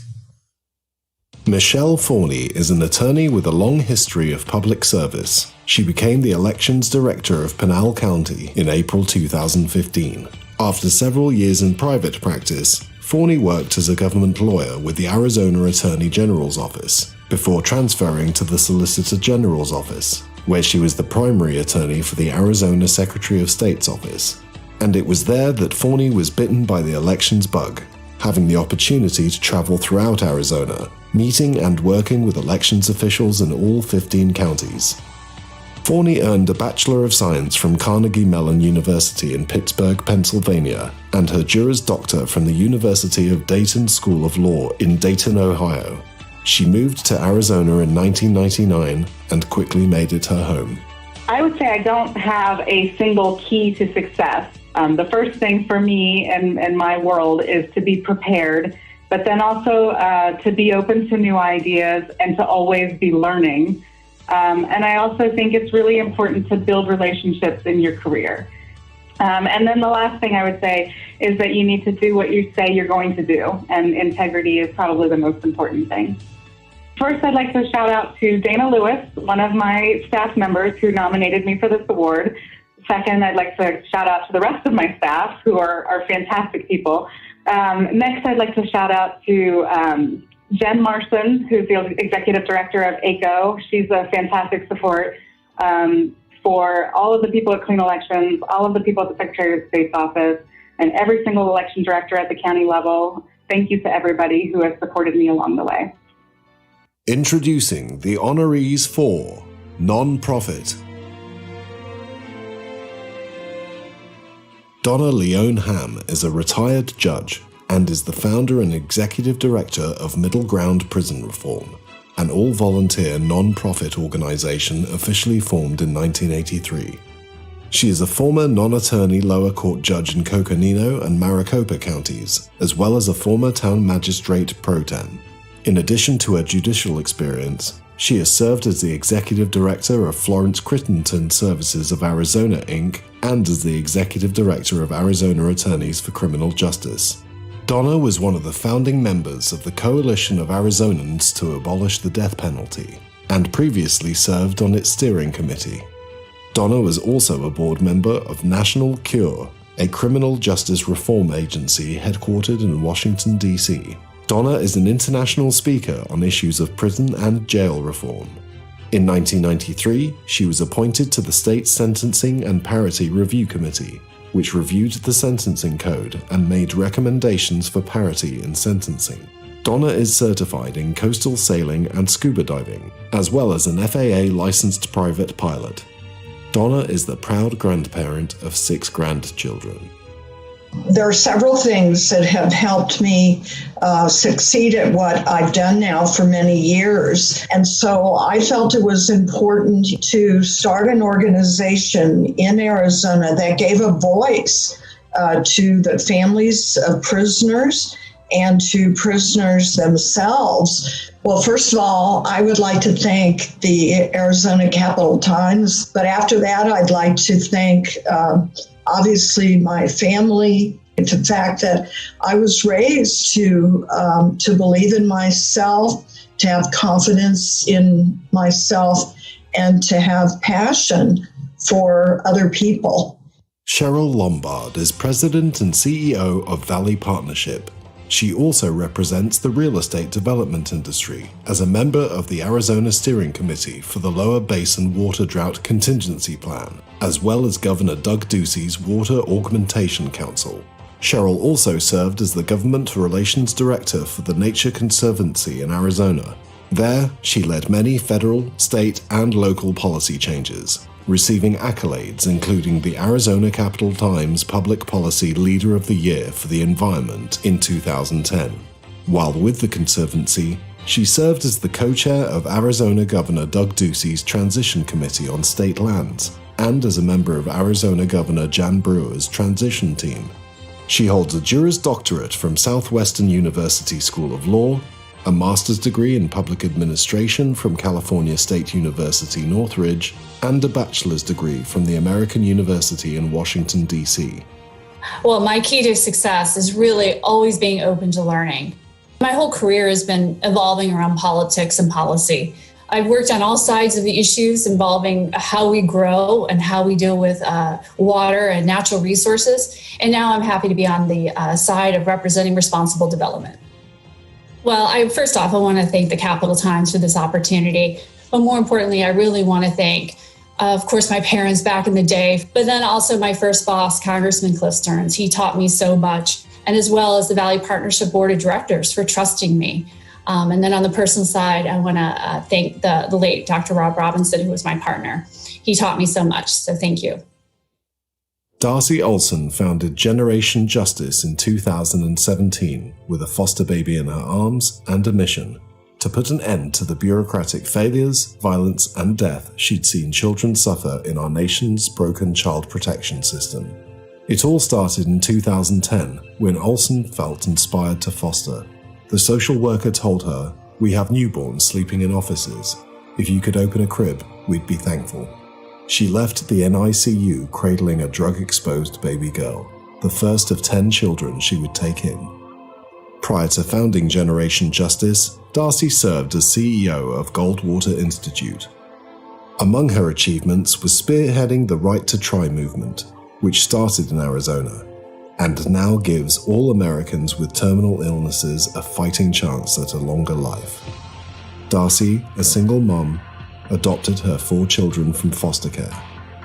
Michelle Forney is an attorney with a long history of public service. She became the elections director of Pinal County in April 2015. After several years in private practice, Forney worked as a government lawyer with the Arizona Attorney General's office before transferring to the Solicitor General's office, where she was the primary attorney for the Arizona Secretary of State's office. And it was there that Forney was bitten by the elections bug, having the opportunity to travel throughout Arizona, meeting and working with elections officials in all 15 counties. Forney earned a Bachelor of Science from Carnegie Mellon University in Pittsburgh, Pennsylvania, and her Juris Doctor from the University of Dayton School of Law in Dayton, Ohio. She moved to Arizona in 1999 and quickly made it her home. I would say I don't have a single key to success. The first thing for me and my world is to be prepared, but then also to be open to new ideas and to always be learning. And I also think it's really important to build relationships in your career. And then the last thing I would say is that you need to do what you say you're going to do, and integrity is probably the most important thing. First, I'd like to shout out to Dana Lewis, one of my staff members who nominated me for this award. Second, I'd like to shout out to the rest of my staff, who are fantastic people. Next, I'd like to shout out to Jen Marson, who's the executive director of ACO. She's a fantastic support for all of the people at Clean Elections, all of the people at the Secretary of State's office, and every single election director at the county level. Thank you to everybody who has supported me along the way. Introducing the honorees for Nonprofit. Donna Leone Ham is a retired judge and is the founder and executive director of Middle Ground Prison Reform, an all-volunteer non-profit organization officially formed in 1983. She is a former non-attorney lower court judge in Coconino and Maricopa counties, as well as a former town magistrate pro tem. In addition to her judicial experience, she has served as the executive director of Florence Crittenton Services of Arizona, Inc., and as the executive director of Arizona Attorneys for Criminal Justice. Donna was one of the founding members of the Coalition of Arizonans to abolish the death penalty, and previously served on its steering committee. Donna was also a board member of National Cure, a criminal justice reform agency headquartered in Washington, D.C. Donna is an international speaker on issues of prison and jail reform. In 1993, she was appointed to the State Sentencing and Parity Review Committee, which reviewed the sentencing code and made recommendations for parity in sentencing. Donna is certified in coastal sailing and scuba diving, as well as an FAA licensed private pilot. Donna is the proud grandparent of 6 grandchildren. There are several things that have helped me succeed at what I've done now for many years. And so I felt it was important to start an organization in Arizona that gave a voice to the families of prisoners and to prisoners themselves. Well, first of all, I would like to thank the Arizona Capital Times, but after that, I'd like to thank obviously my family, the fact that I was raised to believe in myself, to have confidence in myself, and to have passion for other people. Cheryl Lombard is president and CEO of Valley Partnership. She also represents the real estate development industry as a member of the Arizona Steering Committee for the Lower Basin Water Drought Contingency Plan, as well as Governor Doug Ducey's Water Augmentation Council. Cheryl also served as the Government Relations Director for the Nature Conservancy in Arizona. There, she led many federal, state, and local policy changes, receiving accolades including the Arizona Capital Times Public Policy Leader of the Year for the Environment in 2010. While with the Conservancy, she served as the co-chair of Arizona Governor Doug Ducey's Transition Committee on State Lands and as a member of Arizona Governor Jan Brewer's Transition Team. She holds a Juris Doctorate from Southwestern University School of Law, a master's degree in public administration from California State University Northridge, and a bachelor's degree from the American University in Washington, D.C. Well, my key to success is really always being open to learning. My whole career has been evolving around politics and policy. I've worked on all sides of the issues involving how we grow and how we deal with water and natural resources. And now I'm happy to be on the side of representing responsible development. Well, first off, I want to thank the Capital Times for this opportunity. But more importantly, I really want to thank, of course, my parents back in the day, but then also my first boss, Congressman Cliff Stearns. He taught me so much, and as well as the Valley Partnership Board of Directors for trusting me. And then on the personal side, I want to thank the late Dr. Rob Robinson, who was my partner. He taught me so much, so thank you. Darcy Olson founded Generation Justice in 2017 with a foster baby in her arms and a mission to put an end to the bureaucratic failures, violence, and death she'd seen children suffer in our nation's broken child protection system. It all started in 2010 when Olson felt inspired to foster. The social worker told her, "We have newborns sleeping in offices. If you could open a crib, we'd be thankful." She left the NICU cradling a drug-exposed baby girl, the first of 10 children she would take in. Prior to founding Generation Justice, Darcy served as CEO of Goldwater Institute. Among her achievements was spearheading the Right to Try movement, which started in Arizona, and now gives all Americans with terminal illnesses a fighting chance at a longer life. Darcy, a single mom, adopted her 4 children from foster care,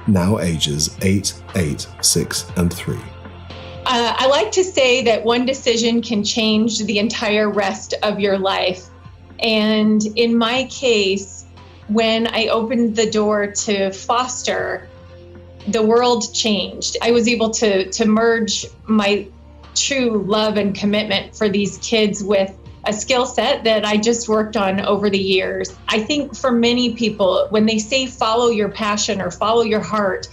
now ages 8, 6, and 3. I like to say that one decision can change the entire rest of your life. And in my case, when I opened the door to foster, the world changed. I was able to merge my true love and commitment for these kids with a skill set that I just worked on over the years. I think for many people, when they say follow your passion or follow your heart,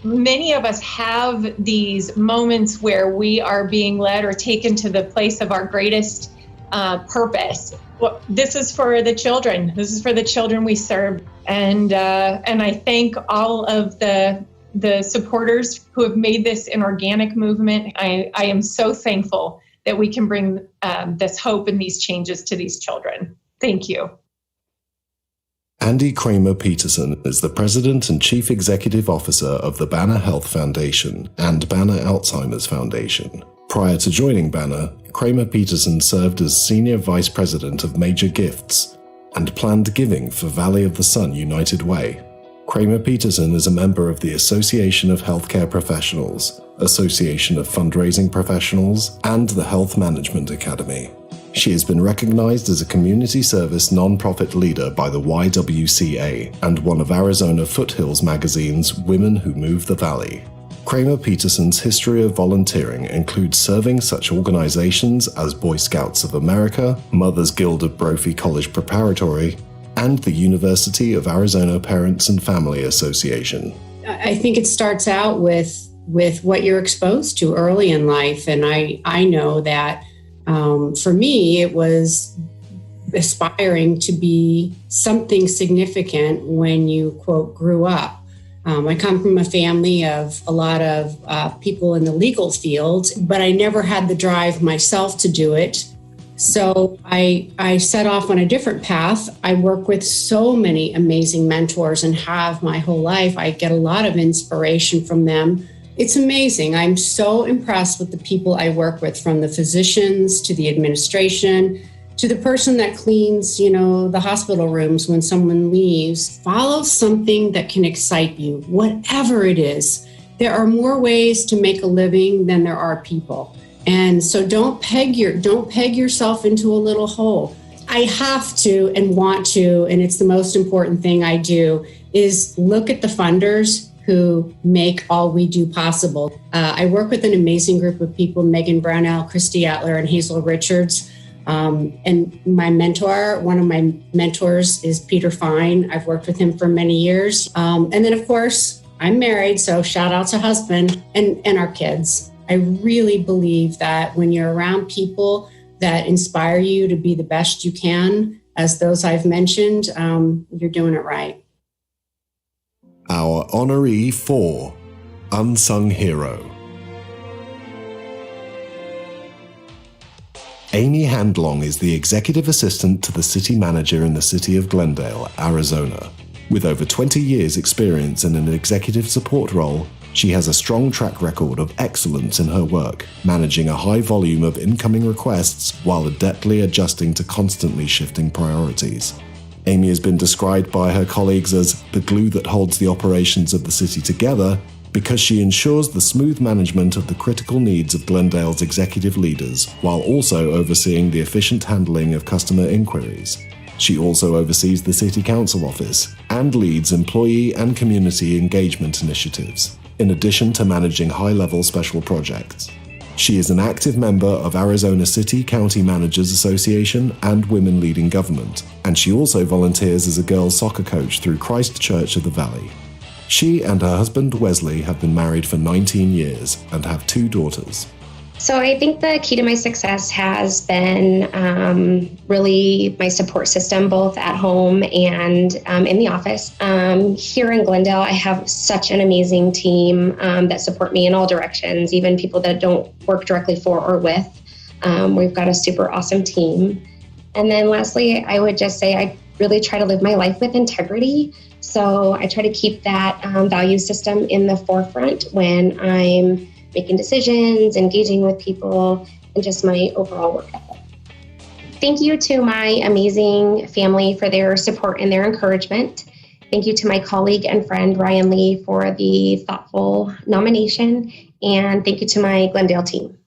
many of us have these moments where we are being led or taken to the place of our greatest purpose. Well, this is for the children. This is for the children we serve. And I thank all of the supporters who have made this an organic movement. I am so thankful that we can bring this hope and these changes to these children. Thank you. Andy Kramer Peterson is the President and Chief Executive Officer of the Banner Health Foundation and Banner Alzheimer's Foundation. Prior to joining Banner, Kramer Peterson served as Senior Vice President of Major Gifts and Planned Giving for Valley of the Sun United Way. Kramer Peterson is a member of the Association of Healthcare Professionals, Association of Fundraising Professionals, and the Health Management Academy. She has been recognized as a community service nonprofit leader by the YWCA and one of Arizona Foothills magazine's Women Who Move the Valley. Kramer Peterson's history of volunteering includes serving such organizations as Boy Scouts of America, Mothers Guild of Brophy College Preparatory, and the University of Arizona Parents and Family Association. I think it starts out with what you're exposed to early in life. And I know that for me, it was aspiring to be something significant when you, quote, grew up. I come from a family of a lot of people in the legal field, but I never had the drive myself to do it. So I set off on a different path. I work with so many amazing mentors and have my whole life. I get a lot of inspiration from them. It's amazing. I'm so impressed with the people I work with, from the physicians to the administration to the person that cleans, the hospital rooms when someone leaves. Follow something that can excite you, whatever it is. There are more ways to make a living than there are people. And so don't peg yourself into a little hole. I have to and want to, and it's the most important thing I do, is look at the funders who make all we do possible. I work with an amazing group of people, Megan Brownell, Christy Atler, and Hazel Richards. And my mentor, one of my mentors, is Peter Fine. I've worked with him for many years. And then, of course, I'm married, so shout out to husband and our kids. I really believe that when you're around people that inspire you to be the best you can, as those I've mentioned, you're doing it right. Our honoree 4, Unsung Hero. Amy Handlong is the executive assistant to the city manager in the city of Glendale, Arizona. With over 20 years' experience in an executive support role, she has a strong track record of excellence in her work, managing a high volume of incoming requests while adeptly adjusting to constantly shifting priorities. Amy has been described by her colleagues as the glue that holds the operations of the city together because she ensures the smooth management of the critical needs of Glendale's executive leaders while also overseeing the efficient handling of customer inquiries. She also oversees the City Council office and leads employee and community engagement initiatives, in addition to managing high-level special projects. She is an active member of Arizona City County Managers Association and Women Leading Government, and she also volunteers as a girls' soccer coach through Christ Church of the Valley. She and her husband Wesley have been married for 19 years and have 2 daughters. So I think the key to my success has been really my support system, both at home and in the office. Here in Glendale, I have such an amazing team that support me in all directions, even people that don't work directly for or with. We've got a super awesome team. And then lastly, I would just say I really try to live my life with integrity. So I try to keep that value system in the forefront when I'm making decisions, engaging with people, and just my overall work ethic. Thank you to my amazing family for their support and their encouragement. Thank you to my colleague and friend, Ryan Lee, for the thoughtful nomination. And thank you to my Glendale team.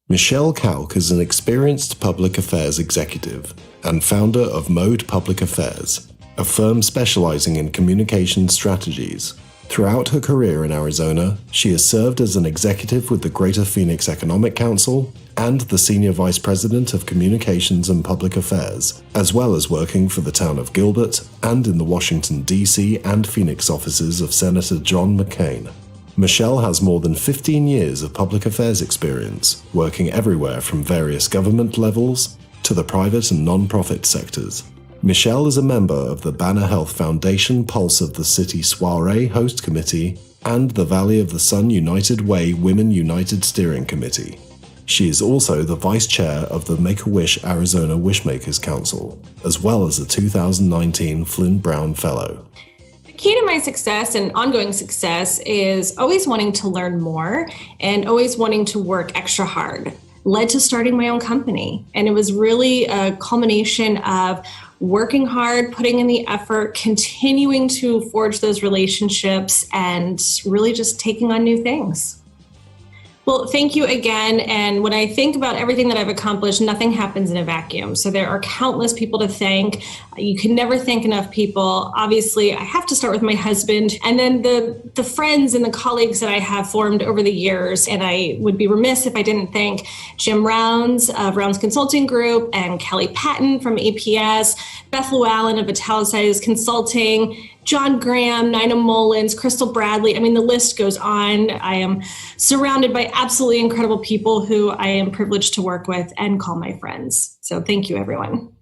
Michelle Kalk is an experienced public affairs executive and founder of Mode Public Affairs, a firm specializing in communication strategies. Throughout her career in Arizona, she has served as an executive with the Greater Phoenix Economic Council and the Senior Vice President of Communications and Public Affairs, as well as working for the town of Gilbert and in the Washington, D.C. and Phoenix offices of Senator John McCain. Michelle has more than 15 years of public affairs experience, working everywhere from various government levels to the private and non-profit sectors. Michelle is a member of the Banner Health Foundation Pulse of the City Soiree Host Committee and the Valley of the Sun United Way Women United Steering Committee. She is also the Vice Chair of the Make-A-Wish Arizona Wishmakers Council, as well as a 2019 Flynn Brown Fellow. The key to my success and ongoing success is always wanting to learn more and always wanting to work extra hard. Led to starting my own company. And it was really a culmination of working hard, putting in the effort, continuing to forge those relationships, and really just taking on new things. Well, thank you again. And when I think about everything that I've accomplished, nothing happens in a vacuum. So there are countless people to thank. You can never thank enough people. Obviously, I have to start with my husband and then the friends and the colleagues that I have formed over the years. And I would be remiss if I didn't thank Jim Rounds of Rounds Consulting Group and Kelly Patton from APS, Beth Llewellyn of Italicized Consulting, John Graham, Nina Mullins, Crystal Bradley. I mean, the list goes on. I am surrounded by absolutely incredible people who I am privileged to work with and call my friends. So thank you, everyone.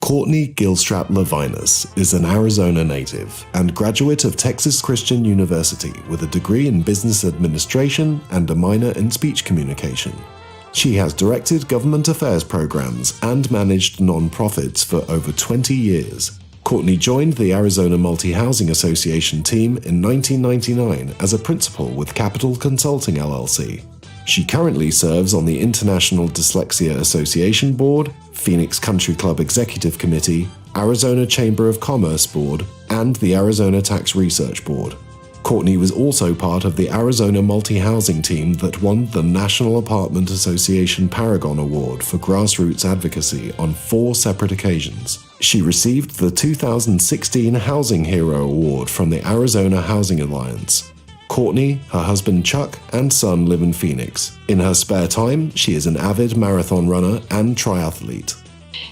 Courtney Gilstrap Levinus is an Arizona native and graduate of Texas Christian University with a degree in business administration and a minor in speech communication. She has directed government affairs programs and managed nonprofits for over 20 years. Courtney joined the Arizona Multi-Housing Association team in 1999 as a principal with Capital Consulting LLC. She currently serves on the International Dyslexia Association Board, Phoenix Country Club Executive Committee, Arizona Chamber of Commerce Board, and the Arizona Tax Research Board. Courtney was also part of the Arizona Multi-Housing team that won the National Apartment Association Paragon Award for grassroots advocacy on 4 separate occasions. She received the 2016 Housing Hero Award from the Arizona Housing Alliance. Courtney, her husband Chuck, and son live in Phoenix. In her spare time, she is an avid marathon runner and triathlete.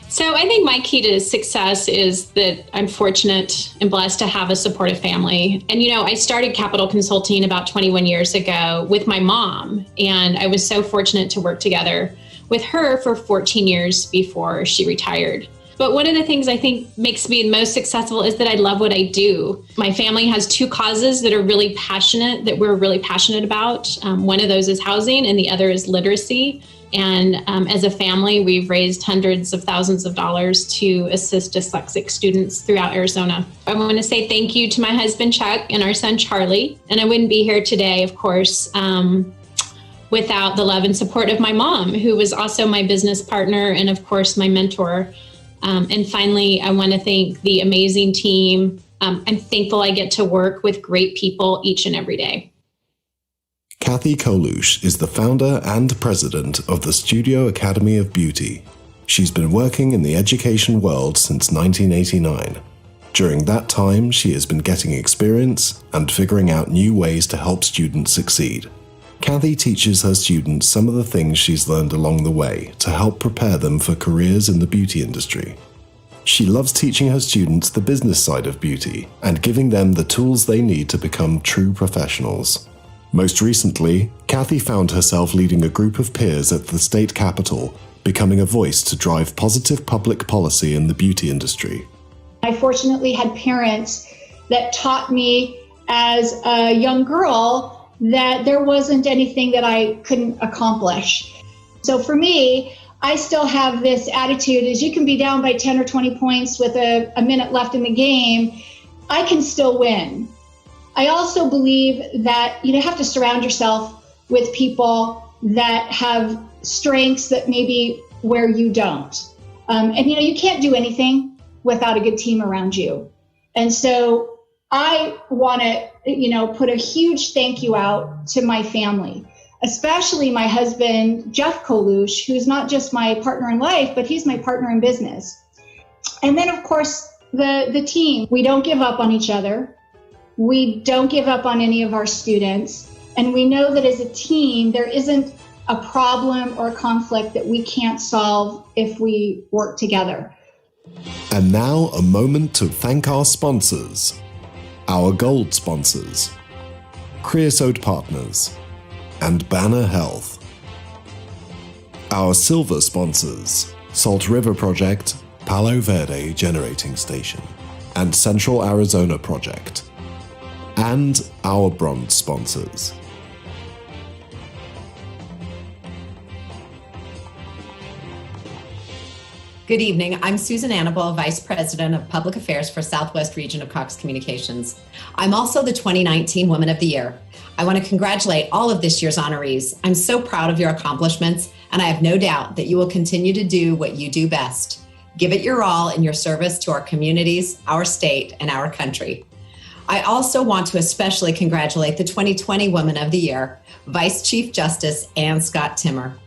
So I think my key to success is that I'm fortunate and blessed to have a supportive family. And, I started Capital Consulting about 21 years ago with my mom, and I was so fortunate to work together with her for 14 years before she retired. But one of the things I think makes me most successful is that I love what I do. My family has 2 causes that we're really passionate about. One of those is housing and the other is literacy. And as a family, we've raised hundreds of thousands of dollars to assist dyslexic students throughout Arizona. I want to say thank you to my husband, Chuck, and our son, Charlie. And I wouldn't be here today, of course, without the love and support of my mom, who was also my business partner and, of course, my mentor. And finally, I want to thank the amazing team. I'm thankful I get to work with great people each and every day. Kathy Kolush is the founder and president of the Studio Academy of Beauty. She's been working in the education world since 1989. During that time, she has been getting experience and figuring out new ways to help students succeed. Kathy teaches her students some of the things she's learned along the way to help prepare them for careers in the beauty industry. She loves teaching her students the business side of beauty and giving them the tools they need to become true professionals. Most recently, Kathy found herself leading a group of peers at the state capitol, becoming a voice to drive positive public policy in the beauty industry. I fortunately had parents that taught me as a young girl that there wasn't anything that I couldn't accomplish. So for me, I still have this attitude is you can be down by 10 or 20 points with a minute left in the game. I can still win. I also believe that you have to surround yourself with people that have strengths that maybe where you don't. And you can't do anything without a good team around you. And so I want to, put a huge thank you out to my family, especially my husband, Jeff Kolush, who's not just my partner in life, but he's my partner in business. And then, of course, the team. We don't give up on each other. We don't give up on any of our students. And we know that as a team, there isn't a problem or a conflict that we can't solve if we work together. And now a moment to thank our sponsors. Our gold sponsors, Creosote Partners and Banner Health. Our silver sponsors, Salt River Project, Palo Verde Generating Station, and Central Arizona Project. And our bronze sponsors. Good evening. I'm Susan Annabelle, Vice President of Public Affairs for Southwest Region of Cox Communications. I'm also the 2019 Woman of the Year. I want to congratulate all of this year's honorees. I'm so proud of your accomplishments, and I have no doubt that you will continue to do what you do best. Give it your all in your service to our communities, our state, and our country. I also want to especially congratulate the 2020 Woman of the Year, Vice Chief Justice Ann Scott Timmer.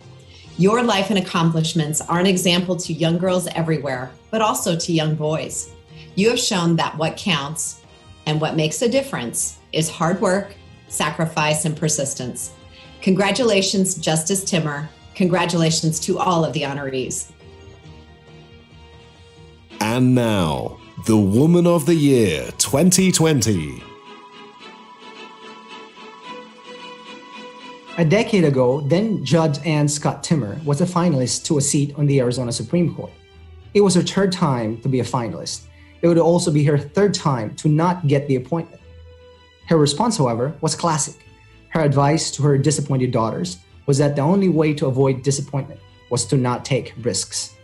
Your life and accomplishments are an example to young girls everywhere, but also to young boys. You have shown that what counts and what makes a difference is hard work, sacrifice, and persistence. Congratulations, Justice Timmer. Congratulations to all of the honorees. And now, the Woman of the Year 2020. A decade ago, then Judge Ann Scott Timmer was a finalist to a seat on the Arizona Supreme Court. It was her third time to be a finalist. It would also be her third time to not get the appointment. Her response, however, was classic. Her advice to her disappointed daughters was that the only way to avoid disappointment was to not take risks.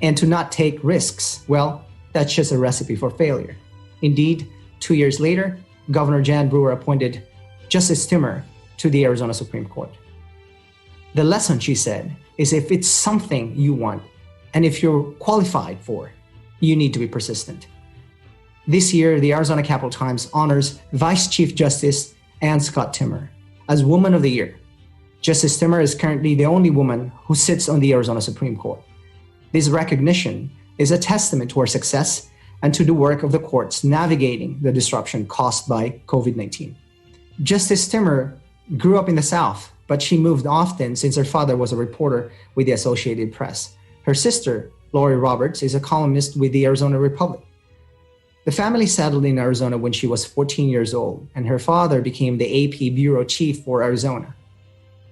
And to not take risks, well, That's just a recipe for failure. Indeed, 2 years later, Governor Jan Brewer appointed Justice Timmer to the Arizona Supreme Court. The lesson, she said, is if it's something you want, and if you're qualified for, you need to be persistent. This year, the Arizona Capital Times honors Vice Chief Justice Ann Scott Timmer as Woman of the Year. Justice Timmer is currently the only woman who sits on the Arizona Supreme Court. This recognition is a testament to her success and to the work of the courts navigating the disruption caused by COVID-19. Justice Timmer grew up in the South, but she moved often since her father was a reporter with the Associated Press. Her sister, Lori Roberts, is a columnist with the Arizona Republic. The family settled in Arizona when she was 14 years old, and her father became the AP bureau chief for Arizona.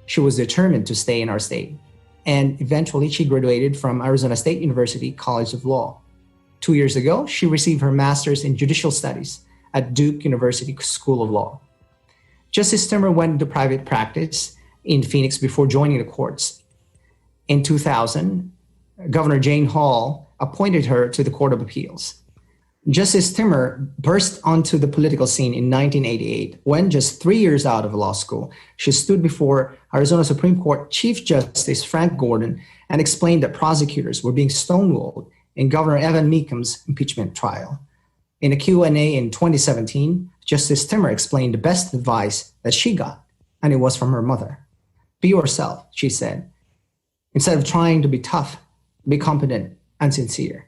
She was determined to stay in our state, and eventually she graduated from Arizona State University College of Law. 2 years ago, she received her master's in judicial studies at Duke University School of Law. Justice Timmer went into private practice in Phoenix before joining the courts. In 2000, Governor Jane Hall appointed her to the Court of Appeals. Justice Timmer burst onto the political scene in 1988 when, just 3 years out of law school, she stood before Arizona Supreme Court Chief Justice Frank Gordon and explained that prosecutors were being stonewalled in Governor Evan Meecham's impeachment trial. In a Q&A in 2017, Justice Timmer explained the best advice that she got, and it was from her mother. Be yourself, she said. Instead of trying to be tough, be competent and sincere.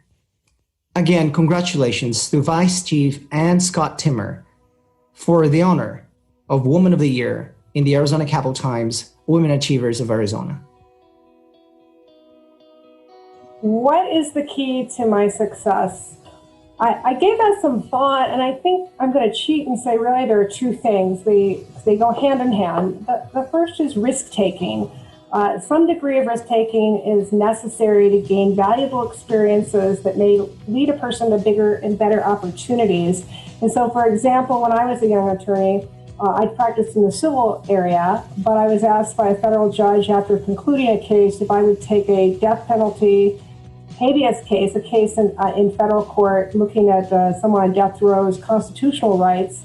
Again, congratulations to Vice Chief Ann Scott Timmer for the honor of Woman of the Year in the Arizona Capital Times Women Achievers of Arizona. What is the key to my success? I gave that some thought, and I think I'm going to cheat and say really there are two things. They go hand in hand. The first is risk-taking. Some degree of risk-taking is necessary to gain valuable experiences that may lead a person to bigger and better opportunities. And so, for example, when I was a young attorney, I practiced in the civil area, but I was asked by a federal judge after concluding a case if I would take a death penalty habeas case, a case in federal court looking at someone on death row's constitutional rights.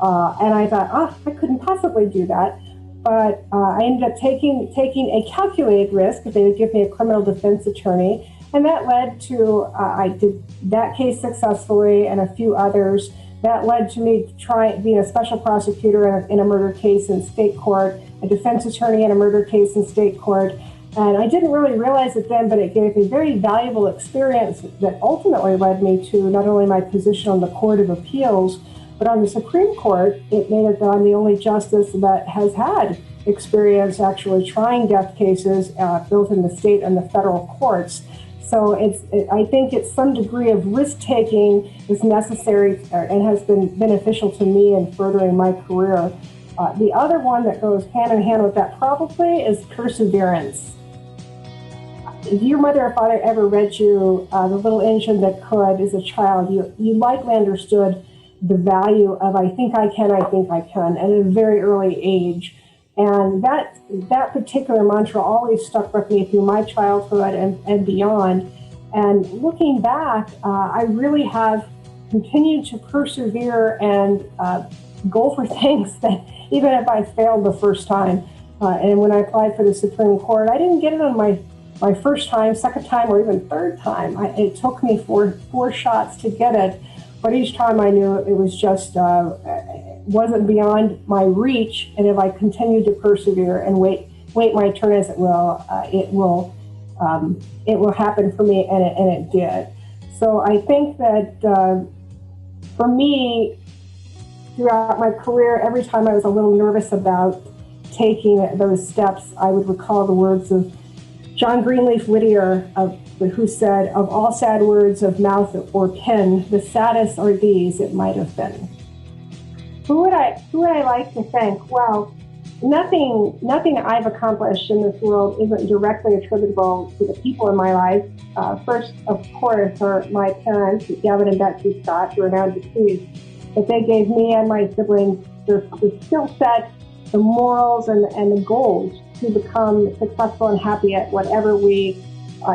And I thought, I couldn't possibly do that. But I ended up taking a calculated risk if they would give me a criminal defense attorney. And that led to, I did that case successfully and a few others. That led to me being a special prosecutor in a murder case in state court, a defense attorney in a murder case in state court. And I didn't really realize it then, but it gave me very valuable experience that ultimately led me to not only my position on the Court of Appeals, but on the Supreme Court. It made it that I'm the only justice that has had experience actually trying death cases both in the state and the federal courts. So I think it's some degree of risk-taking is necessary and has been beneficial to me in furthering my career. The other one that goes hand in hand with that probably is perseverance. If your mother or father ever read you The Little Engine That Could as a child, you likely understood the value of I think I can at a very early age. And that particular mantra always stuck with me through my childhood and beyond. And looking back, I really have continued to persevere and go for things that even if I failed the first time. And when I applied for the Supreme Court, I didn't get it on my first time, second time, or even third time. It took me four shots to get it. But each time I knew it was just wasn't beyond my reach, and if I continued to persevere and wait my turn as it will happen for me, and it did. So I think that for me, throughout my career, every time I was a little nervous about taking those steps, I would recall the words of John Greenleaf Whittier, who said, "Of all sad words of mouth or pen, the saddest are these it might have been." Who would I like to thank? Well, nothing I've accomplished in this world isn't directly attributable to the people in my life. First, of course, are my parents, Gavin and Betsy Scott, who are now deceased. But they gave me and my siblings the skill set, the morals, and the goals to become successful and happy at whatever we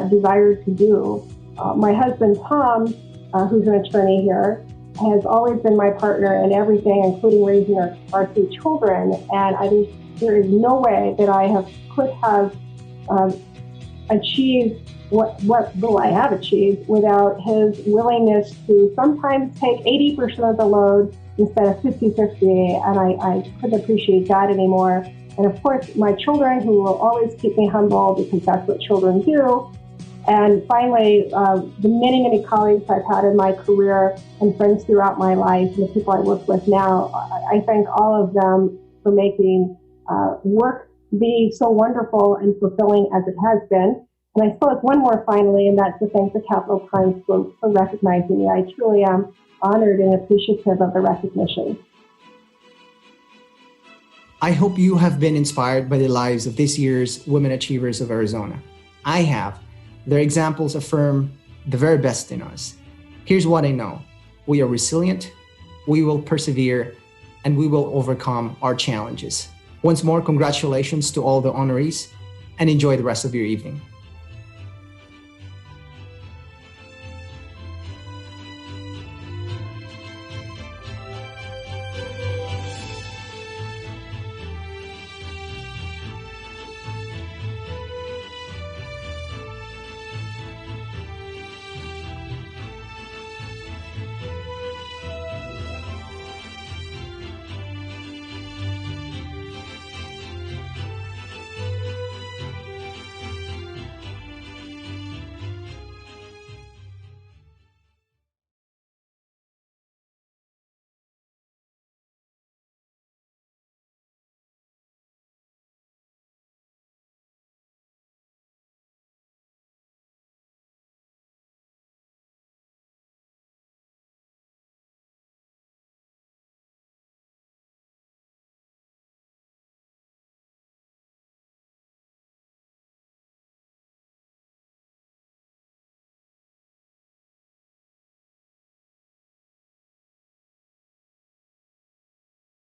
desired to do. My husband, Tom, who's an attorney here, has always been my partner in everything, including raising our two children. And there is no way that I could have achieved what little I have achieved without his willingness to sometimes take 80% of the load instead of 50-50. And I couldn't appreciate that anymore. And of course, my children, who will always keep me humble because that's what children do. And finally, the many, many colleagues I've had in my career and friends throughout my life and the people I work with now, I thank all of them for making work be so wonderful and fulfilling as it has been. And I suppose one more finally, and that's to thank the Capital Times for recognizing me. I truly am honored and appreciative of the recognition. I hope you have been inspired by the lives of this year's Women Achievers of Arizona. I have. Their examples affirm the very best in us. Here's what I know. We are resilient, we will persevere, and we will overcome our challenges. Once more, congratulations to all the honorees, and enjoy the rest of your evening.